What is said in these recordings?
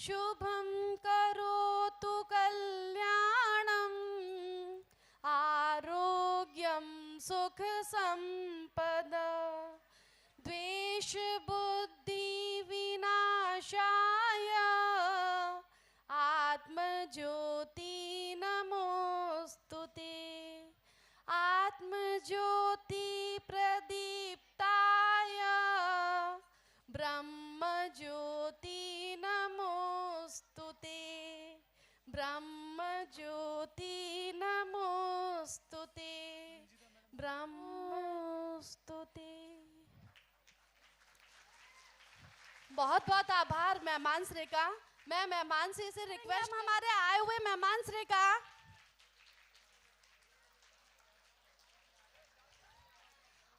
शुभं करोतु कल्याणम् आरोग्यं सुख संपदा द्वेष बुद्धि विनाशाय आत्मज्योति नमोस्तुते आत्मज्योति प्रदीप्ताय ब्रह्मज्योति नमोस्तुते ब्रह्मज्योति नमोस्तुते ब्रह्मस्तुते। बहुत बहुत आभार मेहमान श्री का। मैं मेहमान श्री से रिक्वेस्ट, हमारे आए हुए मेहमान श्री का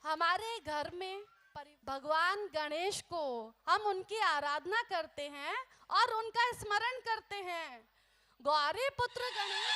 हमारे घर में भगवान गणेश को हम उनकी आराधना करते हैं और उनका स्मरण करते हैं। गौरी पुत्र गणेश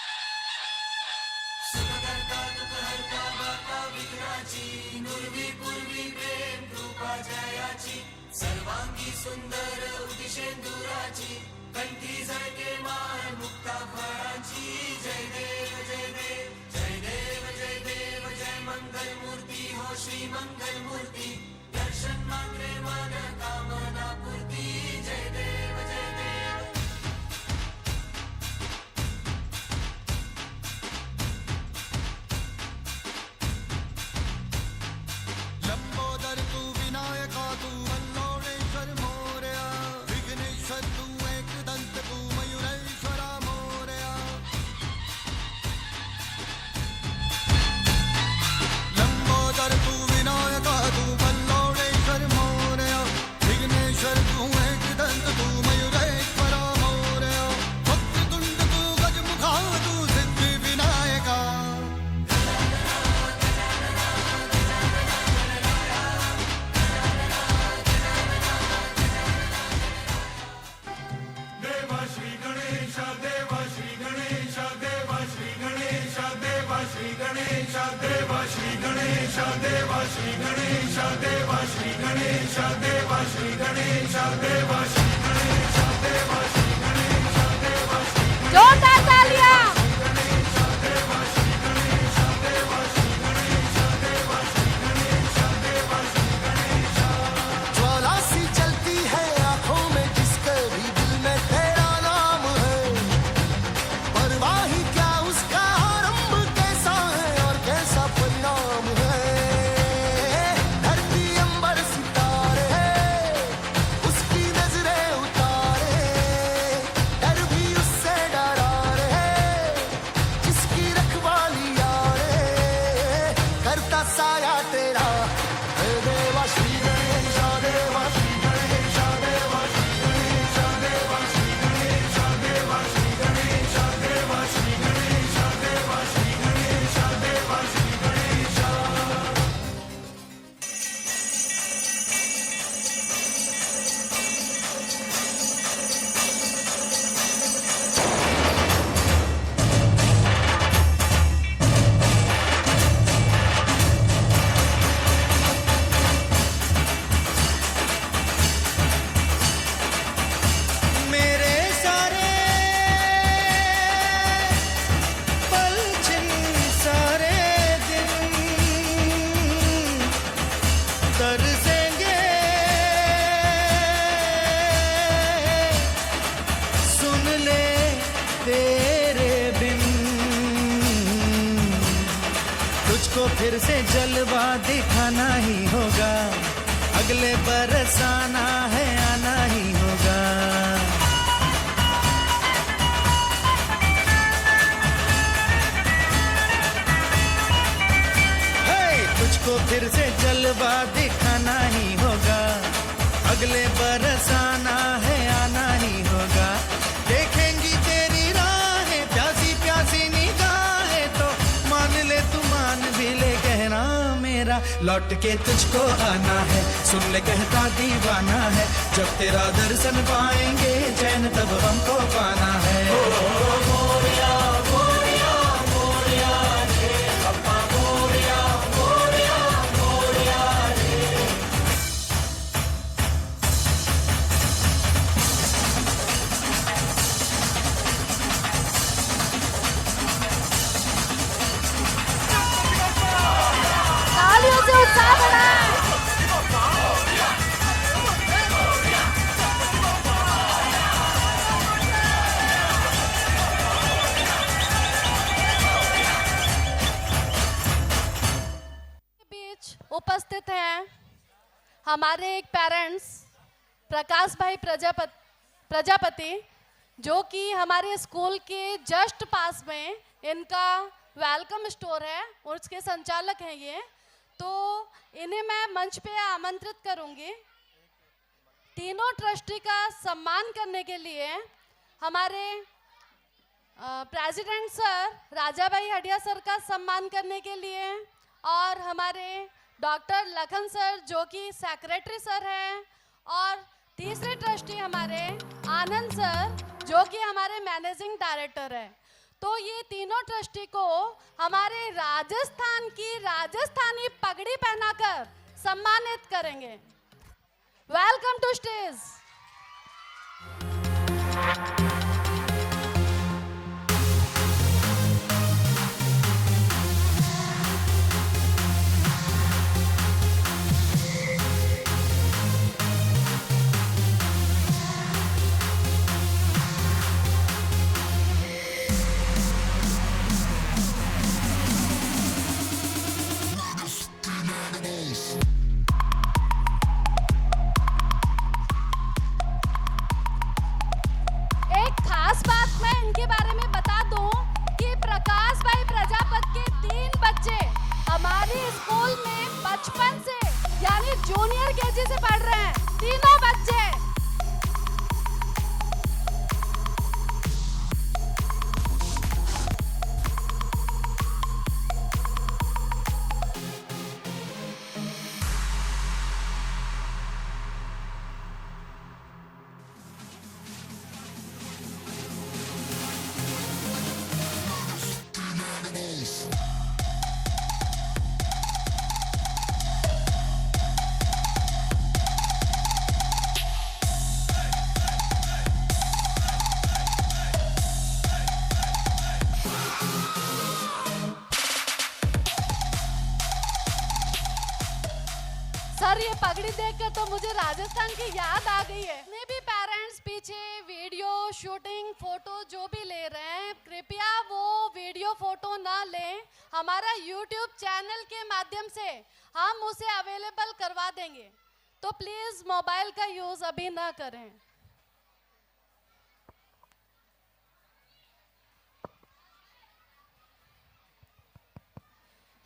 सर्वांगी सुंदर उदिशेंदुराची कंठी झळके माळ मुक्ता फळाची जय देव जय देव जय देव जय देव जय मंगल मूर्ती हो श्री मंगल मूर्ती दर्शन मात्रे मन कामना पूर्ती जय देव जय देव। लंबोदर तू विनायका तू वल्लोळेश्वर मोरया विघ्नेश्वर तू एकदंत तू मयूरेश्वरा मोरया। लंबोदर तू विनायका तू वल्लोळेश्वर मोरया विघ्नेश्वर तू एकदंत तू मयूरेश्वरा मोरया। वक्रतुंड तू गजमुखा तू सिद्धि विनायका। देवा श्री गणेश देवा श्री गणेश देवा श्री गणेश देवा श्री गणेश देवा श्री गणेश देवा श्री गणेश देवा श्री गणेश देवा श्री गणेश देवा श्री गणेश देवा श्री गणेश देवा श्री जोरदार तालियां। ज्वाला सी चलती है आंखों में जिसके भी दिल में तेरा नाम है। परवाही क्या उसका आरंभ कैसा है और कैसा परिणाम है। धरती अंबर सितारे उसकी नजरें उतारे डर भी उससे डरा रे जिसकी रखवाली यारे करता साया तेरा हे देवा श्री गणेश देवा श्री गणेश देवा श्री गणेश देवा श्री गणेश देवा श्री गणेश देवा श्री गणेश देवा श्री गणेश देवा श्री गणेश। मेरे सारे पल छिन सारे दिन तरसेंगे सुन ले तेरे बिन। तुझको फिर से जलवा दिखाना ही होगा अगले बरस आना है आना ही होगा। हे, तुझको फिर से जलवा दिखाना ही होगा अगले बरस आना है आना ही होगा। देखेंगी तेरी राहें प्यासी प्यासी निगाहें तो मान ले तू मान भी ले कहना मेरा लौट के तुझको आना है। सुन ले कहता दीवाना है जब तेरा दर्शन पाएंगे चैन तब हमको पाना है। मोरिया मोरिया मोरिया रे अप्पा मोरिया मोरिया मोरिया रे। हमारे एक पेरेंट्स प्रकाश भाई प्रजापति जो कि हमारे स्कूल के जस्ट पास में इनका वेलकम स्टोर है और उसके संचालक हैं ये, तो इन्हें मैं मंच पे आमंत्रित करूंगी। तीनों ट्रस्टी का सम्मान करने के लिए हमारे प्रेसिडेंट सर राजा भाई हडिया सर का सम्मान करने के लिए, और हमारे डॉक्टर लखन सर जो कि सेक्रेटरी सर हैं, और तीसरे ट्रस्टी हमारे आनंद सर जो कि हमारे मैनेजिंग डायरेक्टर है। तो ये तीनों ट्रस्टी को हमारे राजस्थान की राजस्थानी पगड़ी पहनाकर सम्मानित करेंगे। Welcome to stage. Junior KG से पढ़ रहे हैं तीनों बच्चे। सर ये पगड़ी देखकर तो मुझे राजस्थान की याद आ गई है। जितने भी पेरेंट्स पीछे वीडियो शूटिंग फोटो जो भी ले रहे हैं, कृपया वो वीडियो फोटो ना लें। हमारा YouTube चैनल के माध्यम से हम उसे अवेलेबल करवा देंगे, तो प्लीज मोबाइल का यूज अभी ना करें।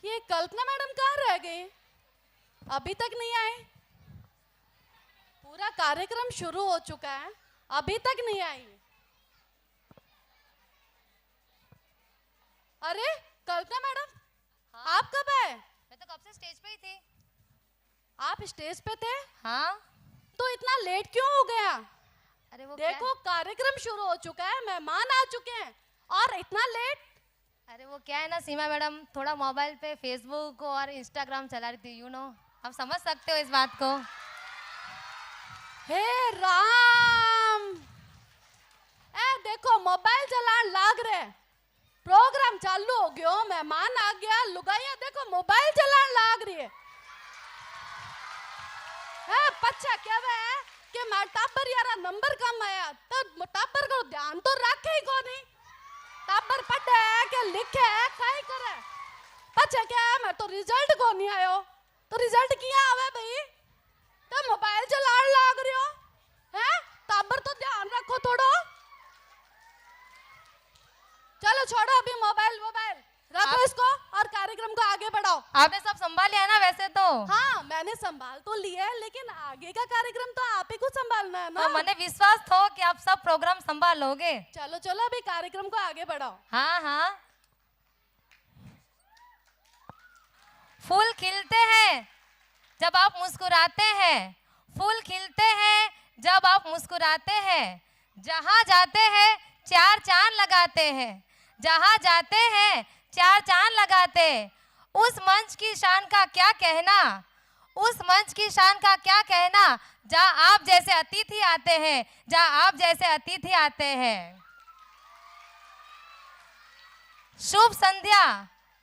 ये कल्पना मैडम कहाँ रह गई? अभी तक नहीं आए। पूरा कार्यक्रम शुरू हो चुका है, अभी तक नहीं आई। अरे कल्पना मैडम, हाँ? आप कब आए? मैं तो कब से स्टेज पे ही थी। आप स्टेज पे थे? हाँ। तो इतना लेट क्यों हो गया? अरे वो देखो कार्यक्रम शुरू हो चुका है, मेहमान आ चुके हैं और इतना लेट। अरे वो क्या है ना सीमा मैडम, थोड़ा मोबाइल पे फेसबुक और इंस्टाग्राम चला रही थी, आप समझ सकते हो इस बात को। हे राम, देखो मोबाइल चलान लाग रहे, प्रोग्राम चालू हो गयो, मेहमान आ गया, लुगाइयां देखो मोबाइल चलान लाग रही है। पच्छा क्या है कि मैं टाबर यारा नंबर कम आया, तो टाबर को ध्यान तो रखे ही को नहीं। टाबर पढ़े के लिखे कहीं करे, पच्छा क्या है मैं तो रिजल्ट को नहीं आयो, तो रिजल्ट किया आवे भाई, तो मोबाइल चलान लाग रही हो हैं? टाबर तो ध्यान रखो थोड़ा। चलो छोड़ो अभी मोबाइल रखो इसको और कार्यक्रम को आगे बढ़ाओ। आपने सब संभाल लिया ना वैसे तो? हाँ मैंने संभाल तो लिया है, लेकिन आगे का कार्यक्रम तो आप ही को संभालना है ना। मैंने विश्वास था कि आप सब प्रोग्राम संभाल लोगे। चलो चलो अभी कार्यक्रम को आगे बढ़ाओ। हाँ हाँ। फूल खिलते हैं जब आप मुस्कुराते हैं, फूल खिलते हैं जब आप मुस्कुराते हैं, जहाँ जाते हैं चार चांद लगाते हैं, जहाँ जाते हैं चार चांद लगाते। उस मंच की शान का क्या कहना, उस मंच की शान का क्या कहना, जहाँ आप जैसे अतिथि आते हैं, जहाँ आप जैसे अतिथि आते हैं। शुभ संध्या,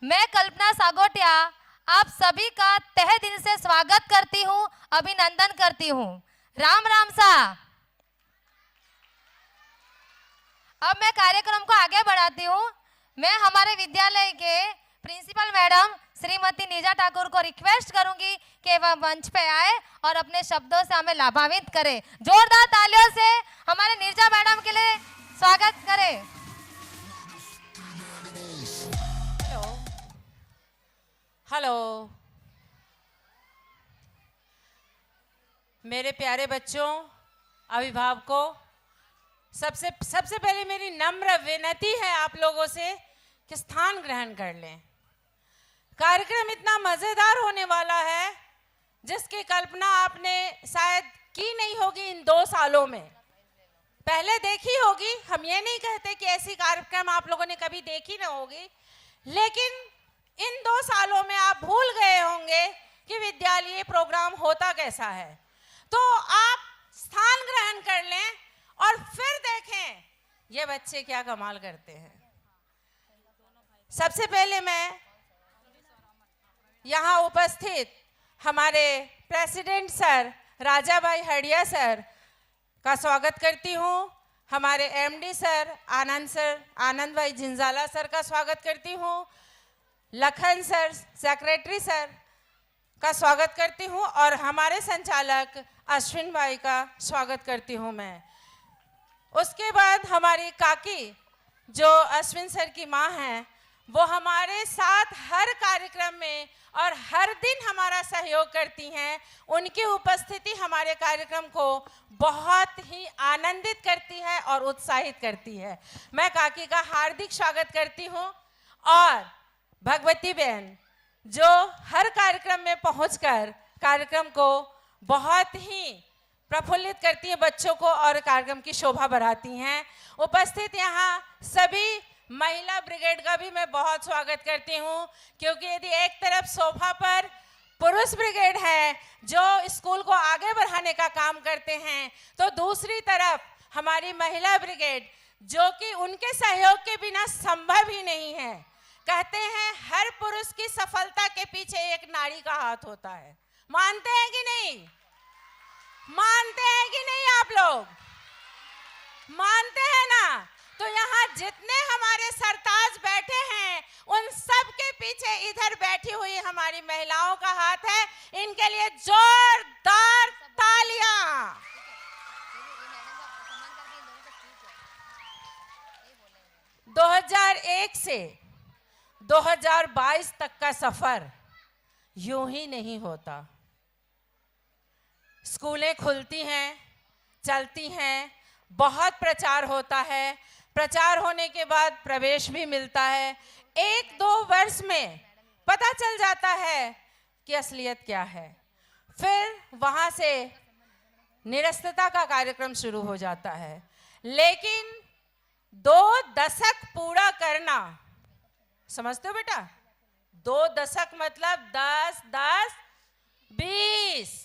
मैं कल्पना सागोटिया आप सभी का तहे दिल से स्वागत करती हूँ, अभिनंदन करती हूँ। राम राम सा। अब मैं कार्यक्रम को आगे बढ़ाती हूँ। मैं हमारे विद्यालय के प्रिंसिपल मैडम श्रीमती नीजा ठाकुर को रिक्वेस्ट करूंगी कि वह मंच पे आए और अपने शब्दों से हमें लाभान्वित करे। जोरदार तालियों से हमारे नीरजा मैडम के लिए स्वागत करें। हेलो, मेरे प्यारे बच्चों, अभिभावकों, सबसे पहले मेरी नम्र विनती है आप लोगों से कि स्थान ग्रहण कर लें। कार्यक्रम इतना मज़ेदार होने वाला है जिसकी कल्पना आपने शायद की नहीं होगी इन 2 सालों में। पहले देखी होगी, हम ये नहीं कहते कि ऐसी कार्यक्रम आप लोगों ने कभी देखी ना होगी, लेकिन इन 2 सालों में आप भूल गए होंगे कि विद्यालय प्रोग्राम होता कैसा है। तो आप स्थान ग्रहण कर लें और फिर देखें ये बच्चे क्या कमाल करते हैं। सबसे पहले मैं यहाँ उपस्थित हमारे प्रेसिडेंट सर राजा भाई हड़िया सर का स्वागत करती हूँ। हमारे एमडी सर आनंद भाई जिंजाला सर का स्वागत करती हूँ। लखन सर सेक्रेटरी सर का स्वागत करती हूँ और हमारे संचालक अश्विन भाई का स्वागत करती हूँ मैं। उसके बाद हमारी काकी जो अश्विन सर की माँ हैं, वो हमारे साथ हर कार्यक्रम में और हर दिन हमारा सहयोग करती हैं। उनकी उपस्थिति हमारे कार्यक्रम को बहुत ही आनंदित करती है और उत्साहित करती है। मैं काकी का हार्दिक स्वागत करती हूँ। और भगवती बहन जो हर कार्यक्रम में पहुंचकर कार्यक्रम को बहुत ही प्रफुल्लित करती हैं बच्चों को और कार्यक्रम की शोभा बढ़ाती हैं। उपस्थित यहाँ सभी महिला ब्रिगेड का भी मैं बहुत स्वागत करती हूँ, क्योंकि यदि एक तरफ सोफा पर पुरुष ब्रिगेड है जो स्कूल को आगे बढ़ाने का काम करते हैं, तो दूसरी तरफ हमारी महिला ब्रिगेड जो कि उनके सहयोग के बिना संभव ही नहीं है। कहते हैं हर पुरुष की सफलता के पीछे एक नारी का हाथ होता है। मानते हैं कि नहीं? मानते हैं कि नहीं? आप लोग मानते हैं ना? तो यहाँ जितने हमारे सरताज बैठे हैं उन सब के पीछे इधर बैठी हुई हमारी महिलाओं का हाथ है। इनके लिए जोरदार तालियां। 2001 से 2022 तक का सफर यूं ही नहीं होता। स्कूलें खुलती हैं, चलती हैं, बहुत प्रचार होता है, प्रचार होने के बाद प्रवेश भी मिलता है। 1-2 वर्ष में पता चल जाता है कि असलियत क्या है। फिर वहाँ से निरस्तता का कार्यक्रम शुरू हो जाता है। लेकिन 2 दशक पूरा करना, समझते हो बेटा? 2 दशक मतलब 10, 10, 20।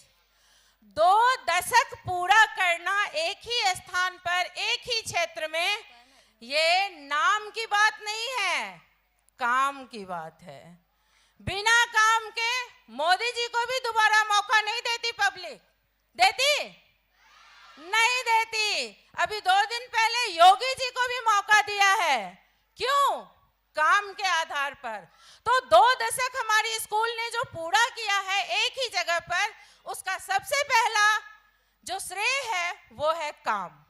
2 दशक पूरा करना एक ही स्थान पर, एक ही क्षेत्र में, ये नाम की बात नहीं है, काम की बात है। बिना काम के मोदी जी को भी दोबारा मौका नहीं देती पब्लिक। देती? नहीं देती। अभी 2 दिन पहले योगी जी को भी मौका दिया है। क्यों? काम के आधार पर। तो 2 दशक हमारी स्कूल ने जो पूरा किया है एक ही जगह पर, उसका सबसे पहला जो श्रेय है वो है काम।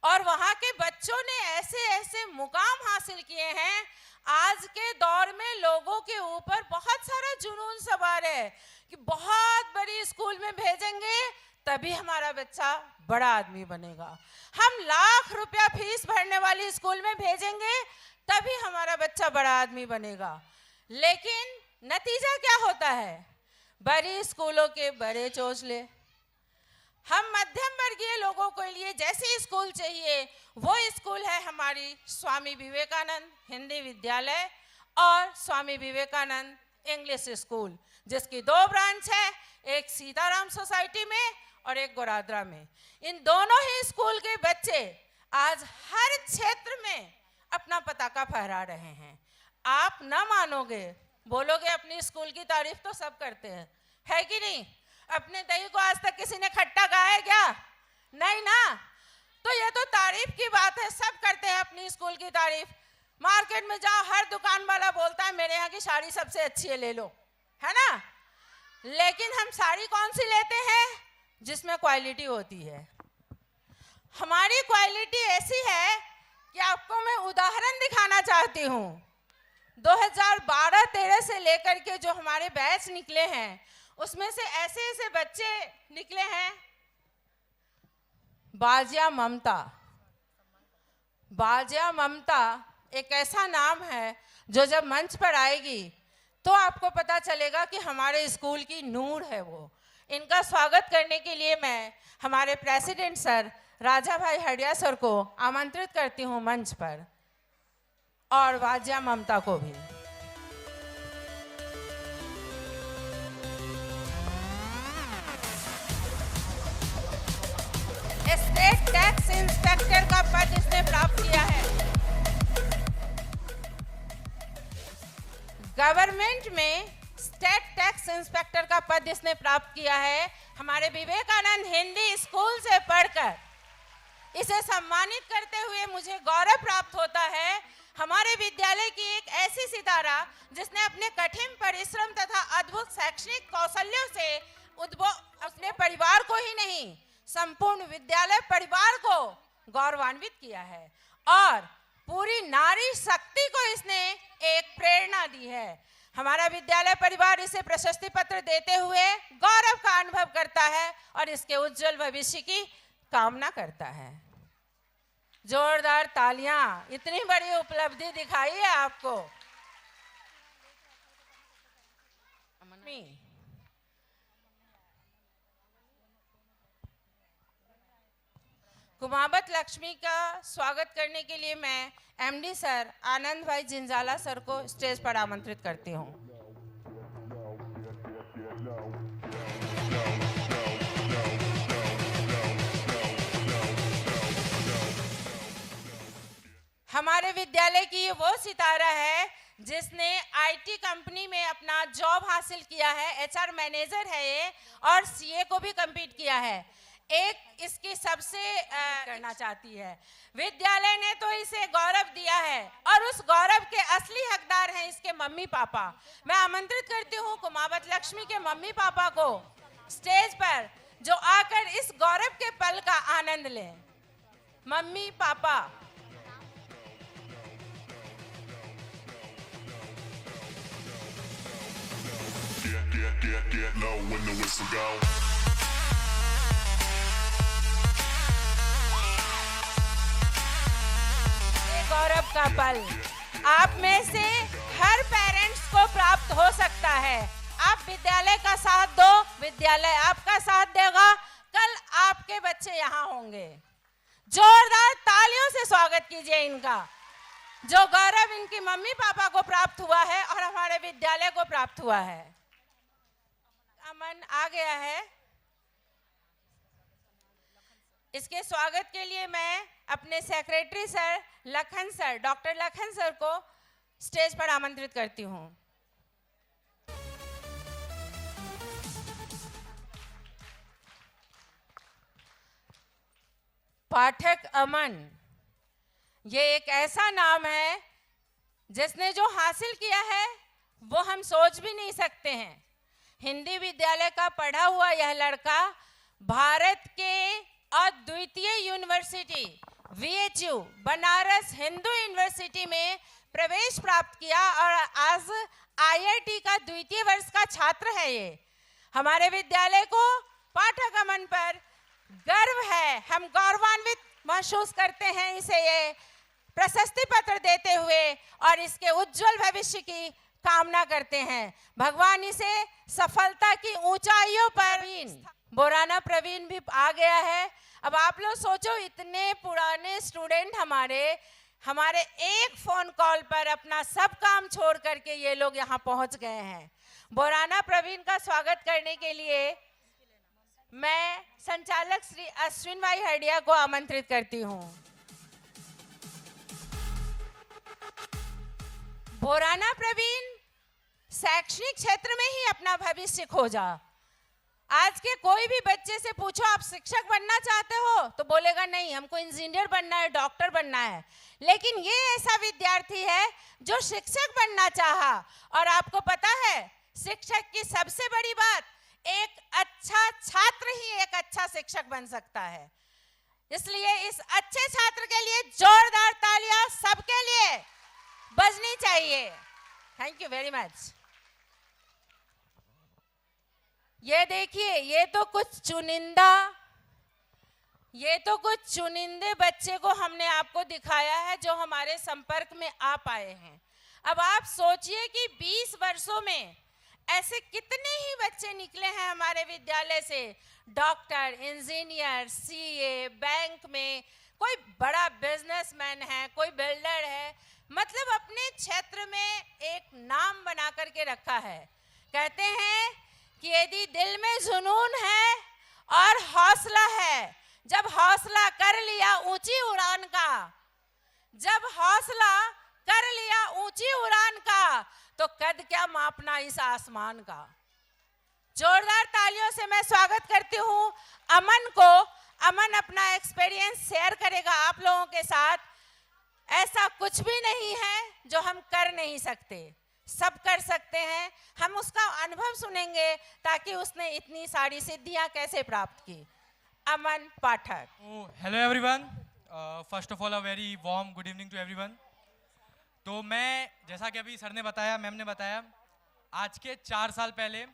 और वहाँ के बच्चों ने ऐसे ऐसे मुकाम हासिल किए हैं। आज के दौर में लोगों के ऊपर बहुत सारा जुनून सवार है कि बहुत बड़ी स्कूल में भेजेंगे तभी हमारा बच्चा बड़ा आदमी बनेगा। हम लाख रुपया फीस भरने वाली स्कूल में भेजेंगे तभी हमारा बच्चा बड़ा आदमी बनेगा। लेकिन नतीजा क्या होता है? बड़ी स्कूलों के बड़े चोचले। हम मध्यम वर्गीय लोगों के लिए जैसे स्कूल चाहिए वो स्कूल है हमारी स्वामी विवेकानंद हिंदी विद्यालय और स्वामी विवेकानंद इंग्लिश स्कूल, जिसकी 2 ब्रांच है, एक सीताराम सोसाइटी में और एक गोरादरा में। इन दोनों ही स्कूल के बच्चे आज हर क्षेत्र में अपना पताका फहरा रहे हैं। आप न मानोगे, बोलोगे अपनी स्कूल की तारीफ तो सब करते हैं, है कि नहीं? अपने दही को आज तक किसी ने खट्टा कहा है क्या? नहीं ना। तो ये तो तारीफ की बात है, सब करते हैं अपनी स्कूल की तारीफ। मार्केट में जाओ, हर दुकान वाला बोलता है मेरे यहाँ की साड़ी सबसे अच्छी है, ले लो, है ना। लेकिन हम साड़ी कौन सी लेते हैं? जिसमें क्वालिटी होती है। हमारी क्वालिटी ऐसी है कि आपको मैं उदाहरण दिखाना चाहती हूँ। 2012-13 से लेकर के जो हमारे बैच निकले हैं, उसमें से ऐसे ऐसे बच्चे निकले हैं। बाजिया ममता, बाजिया ममता एक ऐसा नाम है जो जब मंच पर आएगी तो आपको पता चलेगा कि हमारे स्कूल की नूर है वो। इनका स्वागत करने के लिए मैं हमारे प्रेसिडेंट सर राजा भाई हडिया सर को आमंत्रित करती हूँ मंच पर, और बाजिया ममता को भी। स्टेट टैक्स इंस्पेक्टर का पद इसने प्राप्त किया है। गवर्नमेंट में स्टेट टैक्स इंस्पेक्टर का पद इसने प्राप्त किया है। हमारे विवेकानंद हिंदी स्कूल से पढ़कर इसे सम्मानित करते हुए मुझे गौरव प्राप्त होता है। हमारे विद्यालय की एक ऐसी सितारा जिसने अपने कठिन परिश्रम तथा अद्भुत शैक्षणिक कौशल्यों से अपने परिवार को ही नहीं, संपूर्ण विद्यालय परिवार को गौरवान्वित किया है, और पूरी नारी शक्ति को इसने एक प्रेरणा दी है। हमारा विद्यालय परिवार इसे प्रशस्ति पत्र देते हुए गौरव का अनुभव करता है और इसके उज्जवल भविष्य की कामना करता है। जोरदार तालियां, इतनी बड़ी उपलब्धि दिखाई है आपको। कुमावत लक्ष्मी का स्वागत करने के लिए मैं एमडी सर आनंद भाई जिंजाला सर को स्टेज पर आमंत्रित करती हूँ। हमारे विद्यालय की वो सितारा है जिसने आईटी कंपनी में अपना जॉब हासिल किया है, एचआर मैनेजर है ये, और सीए को भी कंप्लीट किया है। एक इसकी सबसे करना चाहती है। विद्यालय ने तो इसे गौरव दिया है और उस गौरव के असली हकदार हैं इसके मम्मी पापा। मैं आमंत्रित करती हूँ कुमावत लक्ष्मी के मम्मी पापा को स्टेज पर, जो आकर इस गौरव के पल का आनंद लें। Mummy papa, get low when the whistle go. गौरव का पल आप में से हर पेरेंट्स को प्राप्त हो सकता है। आप विद्यालय का साथ दो, विद्यालय आपका साथ देगा, कल आपके बच्चे यहाँ होंगे। जोरदार तालियों से स्वागत कीजिए इनका, जो गौरव इनकी मम्मी पापा को प्राप्त हुआ है और हमारे विद्यालय को प्राप्त हुआ है। अमन आ गया है। इसके स्वागत के लिए मैं अपने secretary sir Lakhan sir, doctor Lakhan sir को स्टेज पर आमंत्रित करती हूँ। पाठक अमन, ये एक ऐसा नाम है जिसने जो हासिल किया है वो हम सोच भी नहीं सकते हैं। हिंदी विद्यालय का पढ़ा हुआ यह लड़का भारत के अद्वितीय university VHU Banaras Hindu university में प्रवेश प्राप्त किया और आज IIT का द्वितीय वर्ष का छात्र है। ये हमारे विद्यालय को पाठक अमन पर गर्व है, हम गौरवान्वित महसूस करते हैं इसे ये प्रशस्ति पत्र देते हुए और इसके उज्जवल भविष्य की कामना करते हैं। भगवान इसे सफलता की ऊंचाइयों पर। बोराना प्रवीण भी आ गया है। अब आप लोग सोचो, इतने पुराने स्टूडेंट हमारे एक फोन कॉल पर अपना सब काम छोड़ करके ये लोग यहाँ पहुंच गए हैं। बोराना प्रवीण का स्वागत करने के लिए मैं संचालक श्री अश्विन भाई हडिया को आमंत्रित करती हूँ। बोराना प्रवीण शैक्षणिक क्षेत्र में ही अपना भविष्य खोजा। आज के कोई भी बच्चे से पूछो आप शिक्षक बनना चाहते हो तो बोलेगा नहीं, हमको इंजीनियर बनना है, डॉक्टर बनना है। लेकिन ये ऐसा विद्यार्थी है जो शिक्षक बनना चाहा। और आपको पता है शिक्षक की सबसे बड़ी बात, एक अच्छा छात्र ही एक अच्छा शिक्षक बन सकता है। इसलिए इस अच्छे छात्र के लिए जोरदार तालियां सबके लिए बजनी चाहिए। Thank you very much. ये देखिए, ये तो कुछ चुनिंदे बच्चे को हमने आपको दिखाया है जो हमारे संपर्क में आ पाए हैं। अब आप सोचिए कि 20 वर्षों में ऐसे कितने ही बच्चे निकले हैं हमारे विद्यालय से, डॉक्टर, इंजीनियर, सीए, बैंक में, कोई बड़ा बिजनेसमैन है, कोई बिल्डर है, मतलब अपने क्षेत्र में एक नाम बना करके रखा है। कहते हैं कि यदि दिल में जुनून है और हौसला है, जब हौसला कर लिया ऊंची उड़ान का, जब हौसला कर लिया ऊंची उड़ान का, तो कद क्या मापना इस आसमान का। जोरदार तालियों से मैं स्वागत करती हूँ अमन को। अमन अपना एक्सपीरियंस शेयर करेगा आप लोगों के साथ। ऐसा कुछ भी नहीं है जो हम कर नहीं सकते, सब कर सकते हैं। हम उसका अनुभव सुनेंगे ताकि उसने इतनी सारी सिद्धियां कैसे प्राप्त की। Aman Pathak. Hello everyone, first of all a very warm good evening to everyone. तो मैं, जैसा कि अभी सर ने बताया, मैम ने बताया, आज के 4 साल पहले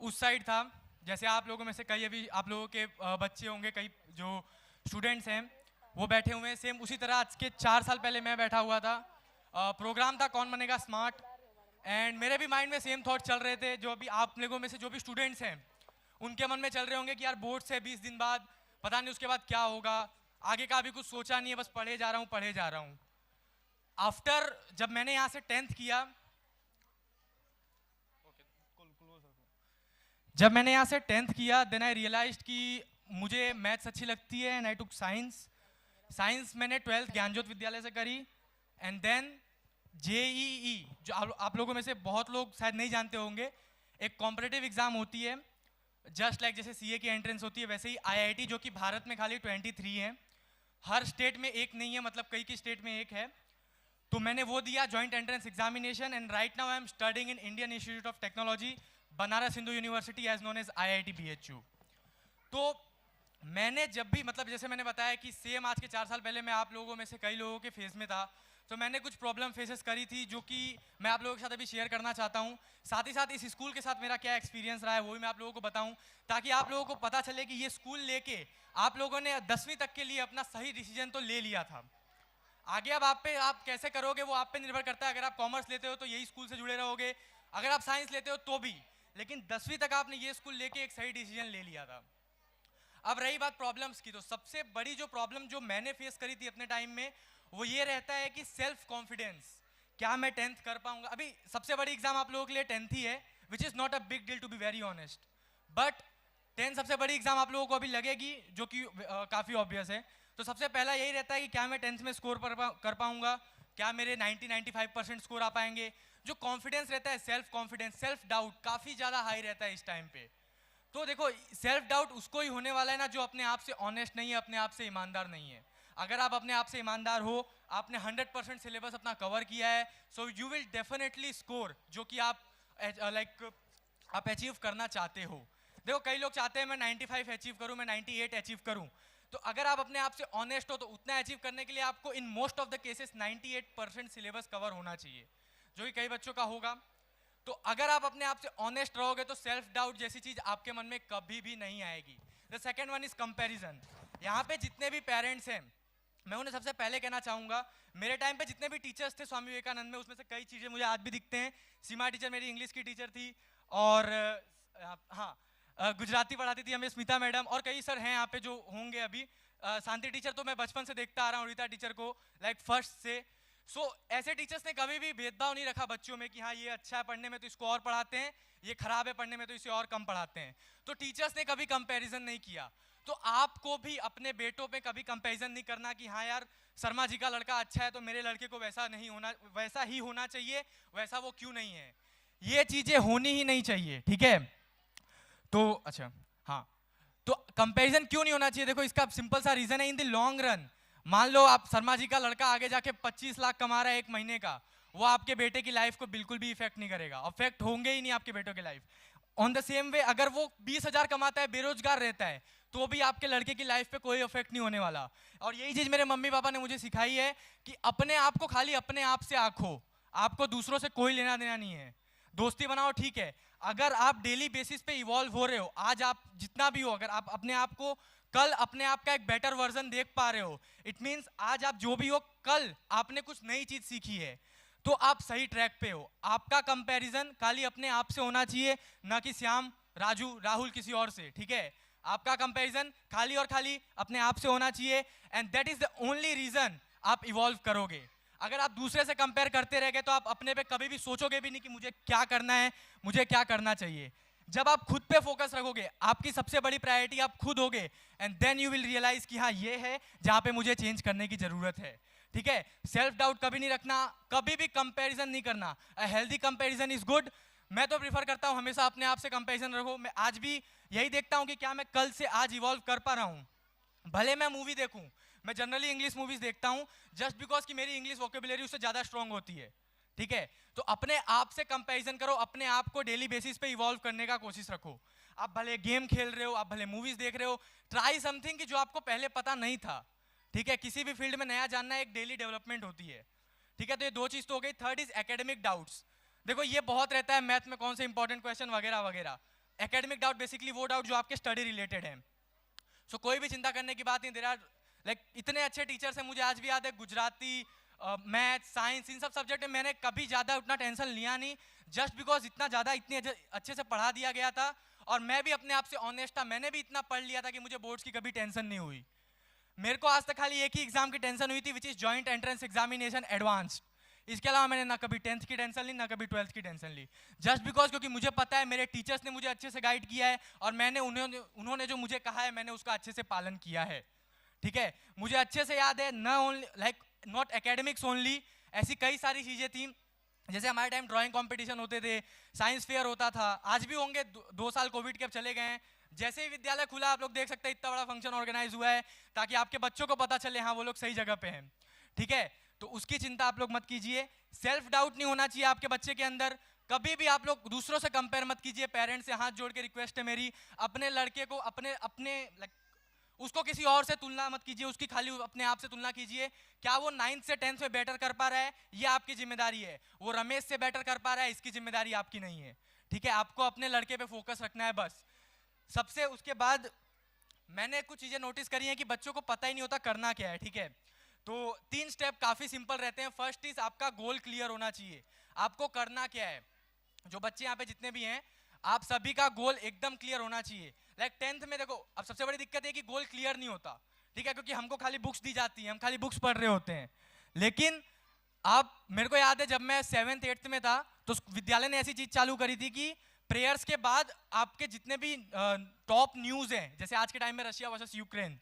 उस साइड था, जैसे आप लोगों में से कई अभी आप लोगों के बच्चे होंगे, कई जो स्टूडेंट्स हैं वो बैठे हुए हैं, सेम उसी तरह आज के 4 साल पहले मैं बैठा हुआ था। प्रोग्राम था कौन बनेगा स्मार्ट, एंड मेरे भी माइंड में सेम थॉट चल रहे थे जो अभी आप लोगों में से जो भी स्टूडेंट्स हैं उनके मन में चल रहे होंगे कि यार बोर्ड से 20 दिन बाद पता नहीं उसके बाद क्या होगा, आगे का अभी कुछ सोचा नहीं है, बस पढ़े जा रहा हूँ। आफ्टर जब मैंने यहाँ से 10th किया, देन आई रियलाइज्ड कि मुझे मैथ्स अच्छी लगती है एंड आई टुक साइंस मैंने 12th ज्ञानज्योत विद्यालय से करी। एंड देन JEE, जो आप लोगों में से बहुत लोग शायद नहीं जानते होंगे, एक कॉम्पिटिटिव एग्जाम होती है, जस्ट लाइक जैसे CA की एंट्रेंस होती है वैसे ही IIT, जो कि भारत में खाली 23 है, हर स्टेट में एक नहीं है, मतलब कई की स्टेट में एक है। तो मैंने वो दिया joint entrance examination, and right now I am studying in Indian Institute of Technology, Banaras Hindu University, as known as IIT BHU। तो मैंने जब भी, मतलब जैसे मैंने बताया कि सेम आज के 4 साल पहले मैं आप लोगों में से कई लोगों के फेस में था, तो मैंने कुछ प्रॉब्लम फेसेस करी थी जो कि मैं आप लोगों के साथ अभी शेयर करना चाहता हूँ। साथ ही साथ इस स्कूल के साथ मेरा क्या एक्सपीरियंस रहा है वो भी मैं आप लोगों को बताऊँ, ताकि आप लोगों को पता चले कि ये स्कूल लेके आप लोगों ने 10वीं तक के लिए अपना सही डिसीजन तो ले लिया था। आगे अब आप कैसे करोगे वो आप पे निर्भर करता है। अगर आप कॉमर्स लेते हो तो यही स्कूल से जुड़े रहोगे, अगर आप साइंस लेते हो तो भी, लेकिन 10वीं तक आपने ये स्कूल लेके एक सही डिसीजन ले लिया था। अब रही बात प्रॉब्लम्स की, तो सबसे बड़ी जो प्रॉब्लम जो मैंने फेस करी थी अपने टाइम में वो ये रहता है कि सेल्फ कॉन्फिडेंस। क्या मैं 10th कर पाऊंगा? अभी सबसे बड़ी एग्जाम आप लोगों के लिए 10th ही है, which is not a big deal to be very honest, but 10th सबसे बड़ी एग्जाम आप लोगों को अभी लगेगी, जो कि काफी ऑब्वियस है। तो सबसे पहला यही रहता है कि क्या मैं 10th में स्कोर कर पाऊंगा, क्या मेरे 90-95% स्कोर आ पाएंगे। जो कॉन्फिडेंस रहता है, सेल्फ कॉन्फिडेंस, सेल्फ डाउट काफी ज्यादा हाई रहता है इस टाइम पे। तो देखो, सेल्फ डाउट उसको ही होने वाला है ना जो अपने आप से ऑनेस्ट नहीं है, अपने आप से ईमानदार नहीं है। अगर आप अपने आप से ईमानदार हो, आपने 100% सिलेबस अपना कवर किया है, so you will definitely score जो कि आप आप अचीव करना चाहते हो। देखो, कई लोग चाहते हैं मैं 95 अचीव करूं, मैं 98 अचीव करूं। तो अगर आप अपने आप से ऑनेस्ट हो तो उतना अचीव करने के लिए आपको in most of the cases 98% syllabus cover होना चाहिए, जो कि कई बच्चों का होगा। तो अगर आप अपने आप से ऑनेस्ट रहोगे तो सेल्फ डाउट जैसी चीज आपके मन में कभी भी नहीं आएगी। The second one is comparison. यहाँ पे जितने भी पेरेंट्स हैं, मैं उन्हें सबसे पहले कहना चाहूंगा, मेरे टाइम पे जितने भी टीचर्स थे स्वामी विवेकानंद में, उसमें से कई चीजें मुझे आज भी दिखते हैं। सीमा टीचर मेरी इंग्लिश की टीचर थी, और गुजराती पढ़ाती थी हमें स्मिता मैडम, और कई सर हैं यहाँ पे जो होंगे अभी। शांति टीचर तो मैं बचपन से देखता आ रहा हूँ, रीता टीचर को लाइक फर्स्ट से। सो ऐसे टीचर्स ने कभी भी भेदभाव नहीं रखा बच्चों में कि हाँ ये अच्छा है पढ़ने में तो इसको और पढ़ाते हैं, ये खराब है पढ़ने में तो इसे और कम पढ़ाते हैं। तो टीचर्स ने कभी कंपैरिजन नहीं किया। तो आपको भी अपने बेटों पे कभी कंपैरिजन नहीं करना कि हाँ यार शर्मा जी का लड़का अच्छा है तो मेरे लड़के को वैसा ही होना चाहिए, वैसा वो क्यों नहीं है। ये चीजें होनी ही नहीं चाहिए, ठीक है। तो अच्छा, हाँ, तो कंपैरिजन क्यों नहीं होना चाहिए? देखो इसका सिंपल सा रीजन है, इन द लॉन्ग रन मान लो आप शर्मा जी का लड़का आगे जाके 25 लाख कमा रहा है एक महीने का, वो आपके बेटे की लाइफ को बिल्कुल भी इफेक्ट नहीं करेगा, अफेक्ट होंगे ही नहीं आपके बेटों की life. On the same way अगर वो 20,000 कमाता है, बेरोजगार रहता है, तो भी आपके लड़के की लाइफ पे कोई इफेक्ट नहीं होने वाला। और यही चीज मेरे मम्मी पापा ने मुझे सिखाई है कि अपने आप को खाली अपने आप से आंखो, आपको दूसरों से कोई लेना देना नहीं है। दोस्ती बनाओ ठीक है, अगर आप डेली बेसिस पे इवॉल्व हो रहे हो, आज आप जितना भी हो, अगर आप अपने आप को कल अपने आप का एक बेटर वर्जन देख पा रहे हो, इट मींस आज आप जो भी हो, कल आपने कुछ नई चीज सीखी है, तो आप सही ट्रैक पे हो। आपका कंपैरिजन खाली अपने आप से होना चाहिए, ना कि श्याम, राजू, राहुल किसी और से, ठीक है? आपका कंपैरिजन खाली और खाली अपने आप से होना चाहिए, and that is the only reason आप इवॉल्व करोगे। अगर आप दूसरे से कंपेयर करते रह गए तो आप अपने पे कभी भी सोचोगे भी नहीं कि मुझे क्या करना है, मुझे क्या करना चाहिए। जब आप खुद पे फोकस रखोगे, आपकी सबसे बड़ी प्रायोरिटी आप खुद होगे, and then you will realise कि हाँ ये है जहाँ पे मुझे चेंज करने की जरूरत है, ठीक है? सेल्फ डाउट कभी नहीं रखना, कभी भी कंपैरिजन नहीं करना। A healthy comparison is good. मैं तो प्रीफर करता हूँ हमेशा अपने आप से कंपैरिजन रखो। मैं आज भी यही देखता हूँ कि क्या मैं कल से आज इवॉल्व कर पा रहा हूँ। भले मैं मूवी देखूँ, मैं जनरली इंग्लिश मूवीज देखता हूँ जस्ट बिकॉज कि मेरी इंग्लिश वोकेबुलरी उससे ज्यादा स्ट्रांग होती है, ठीक है? तो अपने आप से कंपैरिजन करो, अपने आप को डेली बेसिस पे इवॉल्व करने का कोशिश रखो। आप भले गेम खेल रहे हो, आप भले मूवीज देख रहे हो, ट्राई समथिंग कि जो आपको पहले पता नहीं था, ठीक है? किसी भी फील्ड में नया जानना एक डेली डेवलपमेंट होती है, ठीक है? तो ये दो चीज तो हो गई। Third is academic doubts. देखो ये बहुत रहता है मैथ में, कौन से इंपॉर्टेंट क्वेश्चन वगैरह वगैरह। एकेडमिक डाउट बेसिकली वो डाउट जो आपके स्टडी रिलेटेड है। सो कोई भी चिंता करने की बात नहीं। देयर आर लाइक इतने अच्छे टीचर्स हैं, मुझे आज भी याद है, गुजराती, मैथ, साइंस, इन सब सब्जेक्ट में मैंने कभी ज़्यादा उतना टेंशन लिया नहीं, जस्ट बिकॉज इतना ज़्यादा इतने अच्छे से पढ़ा दिया गया था, और मैं भी अपने आप से ऑनेस्ट था। मैंने भी इतना पढ़ लिया था कि मुझे बोर्ड्स की कभी टेंशन नहीं हुई। मेरे को आज तक खाली एक ही एग्जाम की टेंशन हुई थी, which is joint entrance examination advanced. इसके अलावा मैंने ना कभी 10th की टेंशन ली, ना कभी 12th की टेंशन ली, जस्ट बिकॉज क्योंकि मुझे पता है मेरे टीचर्स ने मुझे अच्छे से गाइड किया है, और मैंने उन्होंने जो मुझे कहा है मैंने उसका अच्छे से पालन किया है, ठीक है? मुझे अच्छे से याद है, न only like not academics only, ऐसी कई सारी चीज़ें थी। जैसे हमारे टाइम ड्राइंग कंपटीशन होते थे, साइंस फेयर होता था, आज भी होंगे, 2 साल कोविड के अब चले गए हैं। जैसे ही विद्यालय खुला, आप लोग देख सकते हैं इतना बड़ा फंक्शन ऑर्गेनाइज हुआ है ताकि आपके बच्चों को पता चले हाँ वो लोग सही जगह पे हैं, ठीक है? तो उसकी चिंता आप लोग मत कीजिए। सेल्फ डाउट नहीं होना चाहिए आपके बच्चे के अंदर। कभी भी आप लोग दूसरों से कंपेयर मत कीजिए। पेरेंट्स से हाथ जोड़ के रिक्वेस्ट है मेरी, अपने लड़के को अपने उसको किसी और से तुलना मत कीजिए, उसकी खाली अपने आप से तुलना कीजिए। क्या वो 9th से 10th में बेटर कर पा रहा है, ये आपकी जिम्मेदारी है। वो रमेश से बेटर कर पा रहा है, इसकी जिम्मेदारी आपकी नहीं है, ठीक है? आपको अपने लड़के पे फोकस रखना है बस। सबसे उसके बाद मैंने कुछ चीजें नोटिस करी हैं कि बच्चों को पता ही नहीं होता करना क्या है, ठीक है? तो 3 स्टेप काफी सिंपल रहते हैं। फर्स्ट इज आपका गोल क्लियर होना चाहिए, आपको करना क्या है। जो बच्चे यहाँ पे जितने भी हैं, आप सभी का गोल एकदम क्लियर होना चाहिए। लाइक 10th में देखो, अब सबसे बड़ी दिक्कत है कि गोल क्लियर नहीं होता, ठीक है? क्योंकि हमको खाली बुक्स दी जाती हैं, हम खाली बुक्स पढ़ रहे होते हैं। लेकिन आप, मेरे को याद है जब मैं 7th 8th में था, तो विद्यालय ने ऐसी चीज चालू करी थी कि प्रेयर्स के बाद आपके जितने भी टॉप न्यूज हैं, जैसे आज के टाइम में रशिया वर्सेस यूक्रेन,